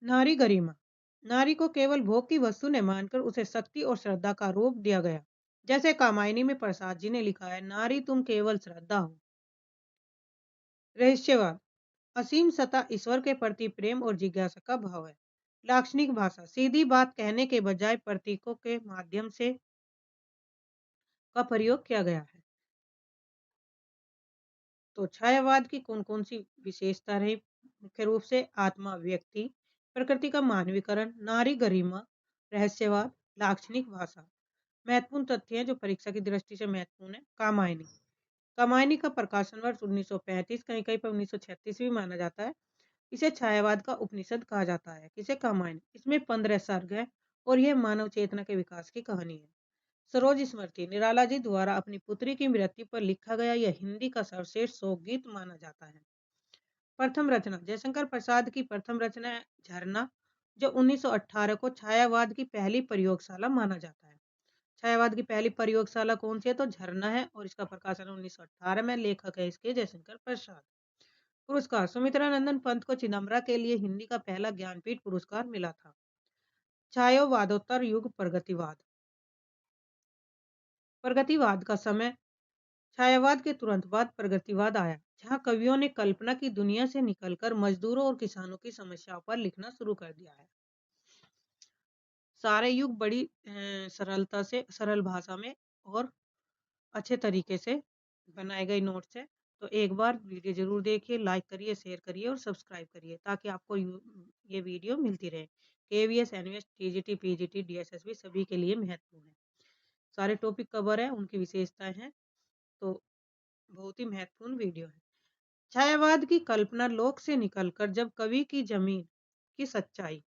नारी गरिमा, नारी को केवल भोग की वस्तु ने मानकर उसे शक्ति और श्रद्धा का रूप दिया गया। जैसे कामायनी में प्रसाद जी ने लिखा है, नारी तुम केवल श्रद्धा हो। रहस्यवाद, असीम सत्ता ईश्वर के प्रति प्रेम और जिज्ञासा का भाव है। लाक्षणिक भाषा, सीधी बात कहने के बजाय प्रतीकों के माध्यम से का प्रयोग किया गया है। तो छायावाद की कौन कौन सी विशेषता रही? मुख्य रूप से आत्मा व्यक्ति, प्रकृति का मानवीकरण, नारी गरिमा, रहस्यवाद, लाक्षणिक भाषा। महत्वपूर्ण तथ्य हैं जो परीक्षा की दृष्टि से महत्वपूर्ण है। कामायनी, कामायनी का प्रकाशन वर्ष 1935, कहीं कहीं पर 1936 भी माना जाता है। इसे छायावाद का उपनिषद कहा जाता है। किसे? कामायनी। इसमें 15 सर्ग है और यह मानव चेतना के विकास की कहानी है। सरोज स्मृति, निराला जी द्वारा अपनी पुत्री की मृत्यु पर लिखा गया यह हिंदी का सर्वश्रेष्ठ शोक गीत माना जाता है। प्रथम रचना, जयशंकर प्रसाद की प्रथम रचना है झरना, जो 1918 को छायावाद की पहली प्रयोगशाला माना जाता है। छायावाद की पहली प्रयोगशाला कौन सी है? तो झरना है और इसका प्रकाशन 1918 में। लेखक है इसके जयशंकर प्रसाद। पुरस्कार, सुमित्रा पंत को चिदम्बरा के लिए हिंदी का पहला ज्ञानपीठ पुरस्कार मिला था। छायावादोत्तर युग, प्रगतिवाद, प्रगतिवाद का समय, छायावाद के तुरंत बाद प्रगतिवाद आया, जहां कवियों ने कल्पना की दुनिया से निकलकर मजदूरों और किसानों की समस्याओं पर लिखना शुरू कर दिया है। सारे युग बड़ी सरलता से, सरल भाषा में और अच्छे तरीके से बनाए गए नोट्स है। तो एक बार वीडियो जरूर देखिए, लाइक करिए, शेयर करिए और सब्सक्राइब करिए ताकि आपको ये वीडियो मिलती रहे। KVS, NVS, TGT, PGT, DSSB सभी के लिए महत्वपूर्ण है। सारे टॉपिक कवर है, उनकी विशेषताएं हैं, तो बहुत ही महत्वपूर्ण वीडियो है। छायावाद की कल्पना लोक से निकलकर जब कवि की जमीन की सच्चाई,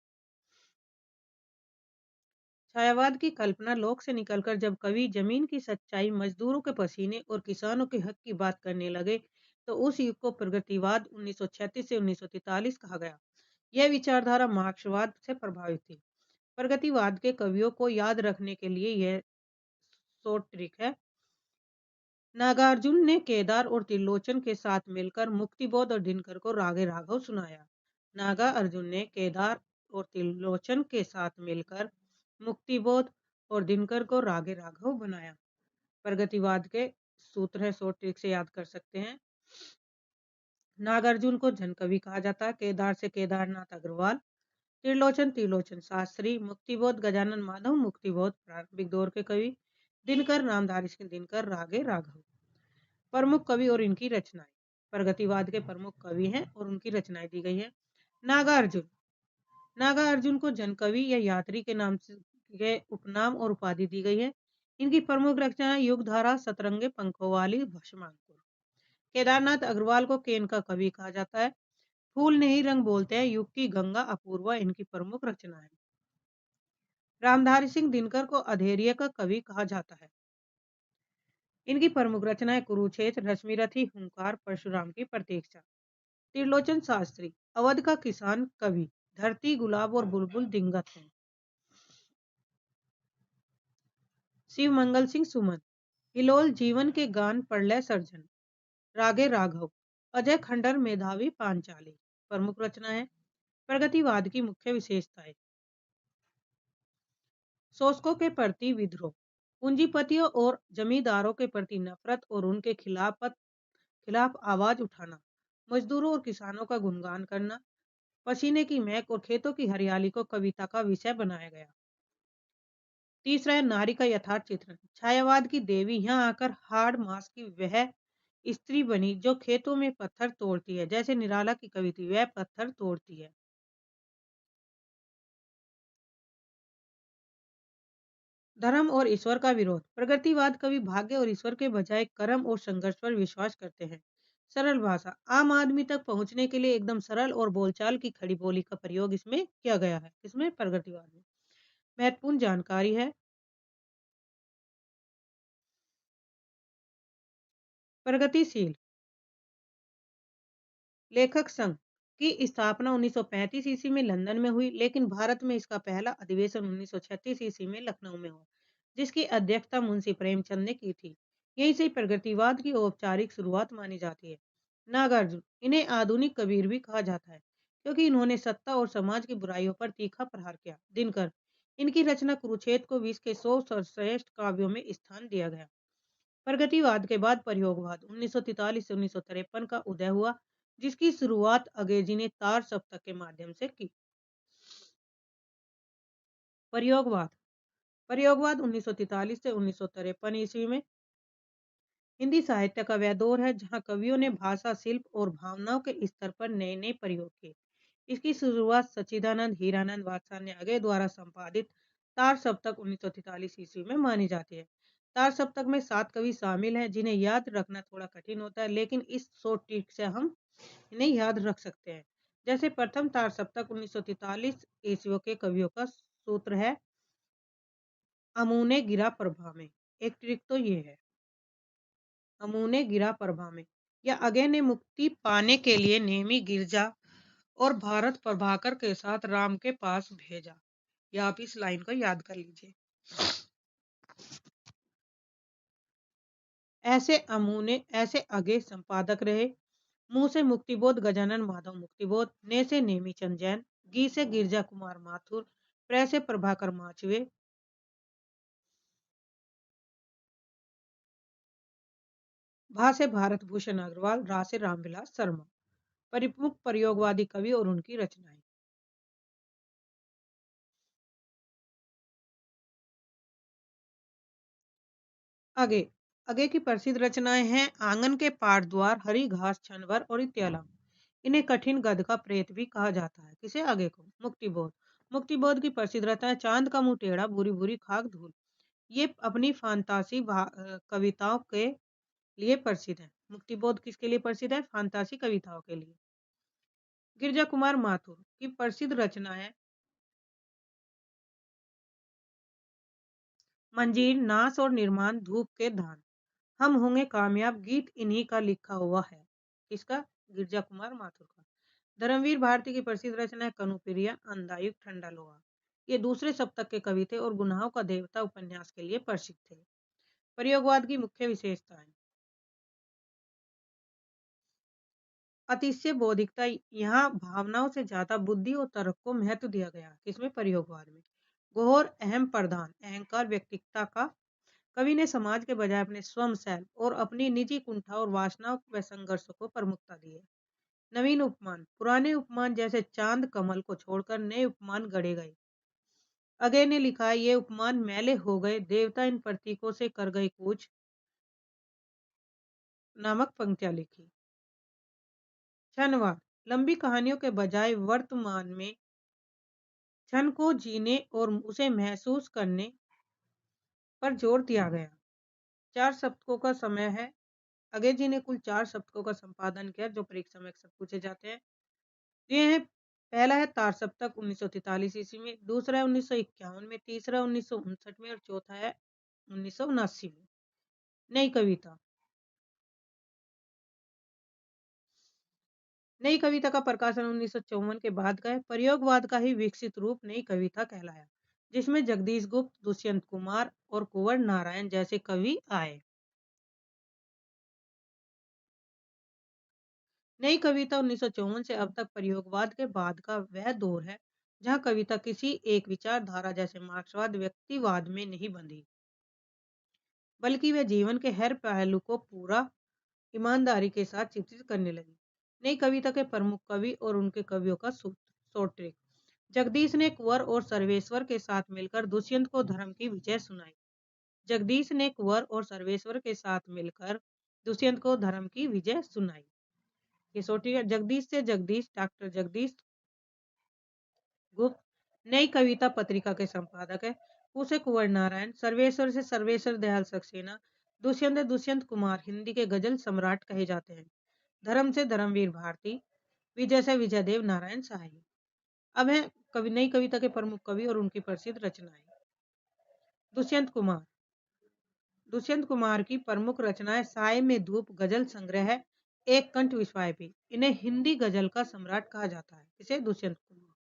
छायावाद की कल्पना लोक से निकलकर जब कवि जमीन की सच्चाई, मजदूरों के पसीने और किसानों के हक की बात करने लगे, तो उस युग को प्रगतिवाद 1936 से 1943 कहा गया। यह विचारधारा मार्क्सवाद से प्रभावित थी। प्रगतिवाद के कवियों को याद रखने के लिए यह शॉर्ट ट्रिक है। नागार्जुन ने केदार और त्रिलोचन के साथ मिलकर मुक्तिबोध और दिनकर को रागे राघव सुनाया। नागा अर्जुन ने केदार और त्रिलोचन के साथ मिलकर मुक्तिबोध और दिनकर को रागे राघव बनाया। प्रगतिवाद के सूत्र है, शॉर्ट ट्रिक से याद कर सकते हैं। नागार्जुन को जनकवि कहा जाता है। केदार से केदारनाथ अग्रवाल, त्रिलोचन त्रिलोचन शास्त्री, मुक्तिबोध गजानन माधव, मुक्तिबोध प्रारंभिक दौर के कवि, दिनकर नामधारी सिंह दिनकर रागे राघव। प्रमुख कवि और इनकी रचनाएं। प्रगतिवाद के प्रमुख कवि हैं और उनकी रचनाएं दी गई है। नागार्जुन। नागार्जुन को जनकवि या यात्री के नाम से के उपनाम और उपाधि दी गई है। इनकी प्रमुख रचनाएं युगधारा, सतरंगे पंखों वाली, भस्मांकुर। केदारनाथ अग्रवाल को केन का कवि कहा जाता है। फूल नहीं रंग बोलते हैं, युग की गंगा, अपूर्वा इनकी प्रमुख रचना है। रामधारी सिंह दिनकर को अधेरिया का कवि कहा जाता है। इनकी प्रमुख रचनाएं कुरुक्षेत्र, रश्मिरथी, हुंकार, परशुराम की प्रतीक्षा। त्रिलोचन शास्त्री अवध का किसान कवि, धरती, गुलाब और बुलबुल दिंगत हैं। शिव मंगल सिंह सुमन हिलोल, जीवन के गान, प्रलय सर्जन, रागे राघव, अजय खंडर, मेधावी पांचाली। प्रमुख रचना है। प्रगतिवाद की मुख्य विशेषताएं। शोषकों के प्रति विद्रोह, पूंजीपतियों और जमींदारों के प्रति नफरत और उनके खिलाफ आवाज उठाना, मजदूरों और किसानों का गुणगान करना, पसीने की महक और खेतों की हरियाली को कविता का विषय बनाया गया। तीसरा है नारी का यथार्थ चित्रण। छायावाद की देवी यहाँ आकर हाड़ मास की वह स्त्री बनी जो खेतों में पत्थर तोड़ती है, जैसे निराला की कवि थी, वह पत्थर तोड़ती है। धर्म और ईश्वर का विरोध। प्रगतिवाद कवि भाग्य और ईश्वर के बजाय कर्म और संघर्ष पर विश्वास करते हैं। सरल भाषा, आम आदमी तक पहुंचने के लिए एकदम सरल और बोलचाल की खड़ी बोली का प्रयोग इसमें किया गया है। इसमें प्रगतिवाद में महत्वपूर्ण जानकारी है। प्रगतिशील लेखक संघ की स्थापना 1935 ईस्वी में लंदन में हुई, लेकिन भारत में इसका पहला अधिवेशन 1936 ईस्वी में लखनऊ में हुआ, जिसकी अध्यक्षता मुंशी प्रेमचंद ने की थी। यहीं से प्रगतिवाद की औपचारिक शुरुआत मानी जाती है। नागार्जुन इन्हें आधुनिक कबीर भी कहा जाता है, क्योंकि इन्होंने सत्ता और समाज की बुराइयों पर तीखा प्रहार किया। दिनकर इनकी रचना कुरुक्षेत्र को विश्व के 100 सर्वश्रेष्ठ काव्यों में स्थान दिया गया। प्रगतिवाद के बाद प्रयोगवाद 1943 से 1953 का उदय हुआ, जिसकी शुरुआत अंग्रेजी ने तार सप्तक के माध्यम से की। प्रयोगवाद प्रयोगवाद 1943 से 1953 ईस्वी में हिंदी साहित्य का वह दौर है जहां कवियों ने भाषा, शिल्प और भावनाओं के स्तर पर नए नए प्रयोग किए। इसकी शुरुआत सच्चिदानंद हीरानंद वात्सल्य अगय द्वारा संपादित तार सप्तक 1943 ईस्वी में मानी जाती है। तार सप्तक में 7 कवि शामिल हैं जिन्हें याद रखना थोड़ा कठिन होता है, लेकिन इस शॉर्ट ट्रिक से हम इन्हें याद रख सकते हैं। जैसे प्रथम तार सप्तक 1943 ईस्वी के कवियों का सूत्र है, अमूने गिरा प्रभा में। एक ट्रिक तो ये है, अमूने गिरा प्रभा में, या अगय ने मुक्ति पाने के लिए नेमी गिरजा और भारत प्रभाकर के साथ राम के पास भेजा। या आप इस लाइन को याद कर लीजिए। ऐसे अमूने ऐसे अगे संपादक रहे। मुंह से मुक्तिबोध गजानन माधव मुक्तिबोध, ने से नेमीचंद जैन, गी से गिरजा कुमार माथुर, प्र से प्रभाकर माचवे, भा से भारत भूषण अग्रवाल, रा से रामविलास शर्मा। प्रमुख प्रयोगवादी कवि और उनकी रचनाएं। आगे आगे की प्रसिद्ध रचनाएं हैं आंगन के पार द्वार, हरी घास, छनवर और इत्यालम। इन्हें कठिन गद का प्रेत भी कहा जाता है। किसे आगे को मुक्तिबोध। मुक्तिबोध की प्रसिद्ध रचना है चांद का मुंह टेढ़ा, बुरी बुरी खाक धूल। ये अपनी फांतासी कविताओं के लिए प्रसिद्ध है। मुक्तिबोध किसके लिए प्रसिद्ध है? फांतासी कविताओं के लिए। गिरजा कुमार माथुर की प्रसिद्ध रचना है मंजीर, नाश और निर्माण, धूप के धान, हम होंगे कामयाब, गीत इन्हीं का लिखा हुआ है। किसका? गिरजा कुमार माथुर का। धर्मवीर भारती की प्रसिद्ध रचना है कनुप्रिया, अंधायुक, ठंडा लोहा। ये दूसरे सप्तक के कवि थे और गुनाहों का देवता उपन्यास के लिए प्रसिद्ध थे। प्रयोगवाद की मुख्य विशेषताएं। अतिशय बौद्धिकता। यहाँ भावनाओं से ज्यादा बुद्धि और तर्क को महत्व दिया गया। किसमें? प्रयोगवाद में। घोर अहम प्रधान, अहंकार व्यक्तिगता का। कवि ने समाज के बजाय अपने स्वयं सेल्फ और अपनी निजी कुंठा और वासनाओं व संघर्षों को प्रमुखता दी है। नवीन उपमान। पुराने उपमान जैसे चांद कमल को छोड़कर नए उपमान गढ़े गए। अगले ने लिखा है, ये उपमान मैले हो गए, देवता इन प्रतीकों से कर गए कूच, नामक पंक्तियां लिखी। क्षणवाद। लंबी कहानियों के बजाय वर्तमान में क्षण को जीने और उसे महसूस करने पर जोर दिया गया। 4 शतकों का समय है। अगले जी ने कुल 4 शतकों का संपादन किया जो परीक्षा में अक्सर पूछे जाते हैं। ये है, पहला है तार सप्तक 1943 ईस्वी में, दूसरा है 1951 में, तीसरा 1959 में और चौथा है 1979 में। नई कविता। नई कविता का प्रकाशन 1954 के बाद का है। प्रयोगवाद का ही विकसित रूप नई कविता कहलाया, जिसमें जगदीश गुप्त, दुष्यंत कुमार और कुंवर नारायण जैसे कवि आए। नई कविता 1954 से अब तक प्रयोगवाद के बाद का वह दौर है जहां कविता किसी एक विचारधारा जैसे मार्क्सवाद, व्यक्तिवाद में नहीं बंधी, बल्कि वह जीवन के हर पहलू को पूरा ईमानदारी के साथ चित्रित करने लगी। नई कविता के प्रमुख कवि और उनके कवियों का सोट्रिक। जगदीश ने कुंवर और सर्वेश्वर के साथ मिलकर दुष्यंत को धर्म की विजय सुनाई। जगदीश ने कुंवर और सर्वेश्वर के साथ मिलकर दुष्यंत को धर्म की विजय सुनाई। ये सोट्रिक। जगदीश से जगदीश, डॉक्टर जगदीश गुप्त नई कविता पत्रिका के संपादक है। उसे कुंवर नारायण। सर्वेश्वर से सर्वेश्वर दयाल सक्सेना। दुष्यंत दुष्यंत कुमार हिंदी के गजल सम्राट कहे जाते हैं। धर्म से धर्मवीर भारती। विजय से विजय देव नारायण शाही। अब है नई कविता के प्रमुख कवि और उनकी प्रसिद्ध रचनाएं। दुष्यंत कुमार। दुष्यंत कुमार की प्रमुख रचनाएं साय में धूप गजल संग्रह है, एक कंठ विश्वाय भी। इन्हें हिंदी गजल का सम्राट कहा जाता है। इसे दुष्यंत कुमार।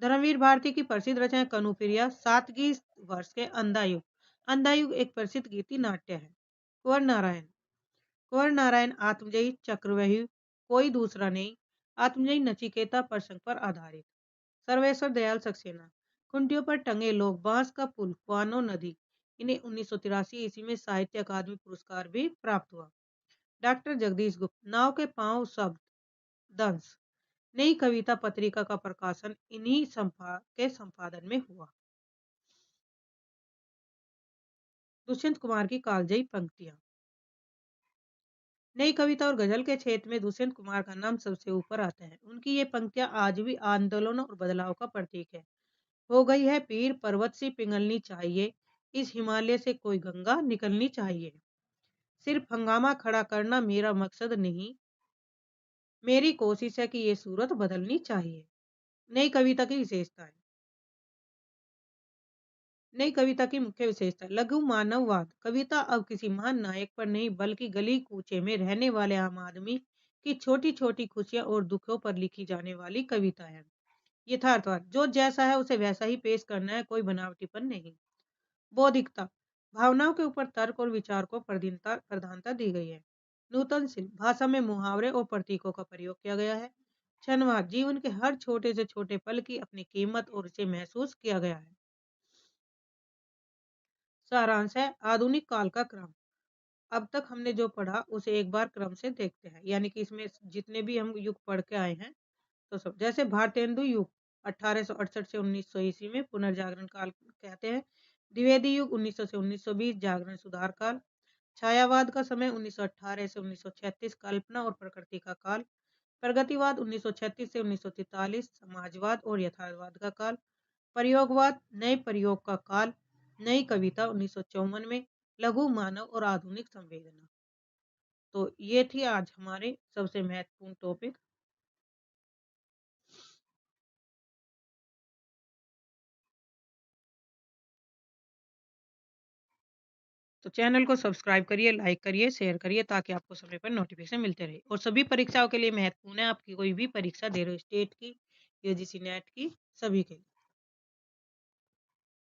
धर्मवीर भारती की प्रसिद्ध रचना कनुप्रिया, सातगी वर्ष के अंधायुग। अंधायुग एक प्रसिद्ध गीति नाट्य है। कुंवर नारायण। कुंवर नारायण आत्मजयी, चक्रव्यूह, कोई दूसरा नहीं, आत्मजयी, नचिकेता प्रसंग पर आधारित। सर्वेश्वर दयाल सक्सेना। कुंटियों पर टंगे लोग, बांस का पुल, कुआनो नदी। इन्हें 1983 ईस्वी में साहित्य अकादमी पुरस्कार भी प्राप्त हुआ। डॉक्टर जगदीश गुप्त। नाव के पांव शब्द, दंश। नई कविता पत्रिका का प्रकाशन इन्हीं के संपादन में हुआ। दुष्यंत कुमार की कालजयी पंक्तियां। नई कविता और गजल के क्षेत्र में दुष्यंत कुमार का नाम सबसे ऊपर आता है। उनकी ये पंक्तियां आज भी आंदोलन और बदलाव का प्रतीक है। हो गई है पीर, पर्वत सी पिघलनी चाहिए, इस हिमालय से कोई गंगा निकलनी चाहिए। सिर्फ हंगामा खड़ा करना मेरा मकसद नहीं, मेरी कोशिश है कि ये सूरत बदलनी चाहिए। नई कविता की विशेषताएं। नई कविता की मुख्य विशेषता। लघु मानववाद। कविता अब किसी महान नायक पर नहीं बल्कि गली कूचे में रहने वाले आम आदमी की छोटी छोटी खुशियां और दुखों पर लिखी जाने वाली कविता है। यथार्थवाद। जो जैसा है उसे वैसा ही पेश करना है, कोई बनावटीपन नहीं। बौद्धिकता। भावनाओं के ऊपर तर्क और विचार को प्रधानता दी गई है। नूतनशील। भाषा में मुहावरे और प्रतीकों का प्रयोग किया गया है। क्षणवाद। जीवन के हर छोटे से छोटे पल की अपनी कीमत और इसे महसूस किया गया है। सारांश है आधुनिक काल का क्रम। अब तक हमने जो पढ़ा उसे एक बार क्रम से देखते हैं, यानी कि इसमें जितने भी हम युग पढ़ के आए हैं तो सब। जैसे भारतेंदु युग 1868 से 1900 ईस्वी में पुनर्जागरण काल कहते हैं। द्विवेदी युग 1900 से 1920 जागरण सुधार काल। छायावाद का समय 1918 से 1936 कल्पना और प्रकृति का काल। प्रगतिवाद 1936 से 1943 समाजवाद और यथार्थवाद का काल। प्रयोगवाद नए प्रयोग का काल। नई कविता 1954 में। लघु मानव और आधुनिक संवेदना। तो ये थी आज हमारे सबसे महत्वपूर्ण टॉपिक। तो चैनल को सब्सक्राइब करिए, लाइक करिए, शेयर करिए ताकि आपको समय पर नोटिफिकेशन मिलते रहे। और सभी परीक्षाओं के लिए महत्वपूर्ण है, आपकी कोई भी परीक्षा दे रहे हो, स्टेट की, यूजीसी नेट की, सभी के लिए।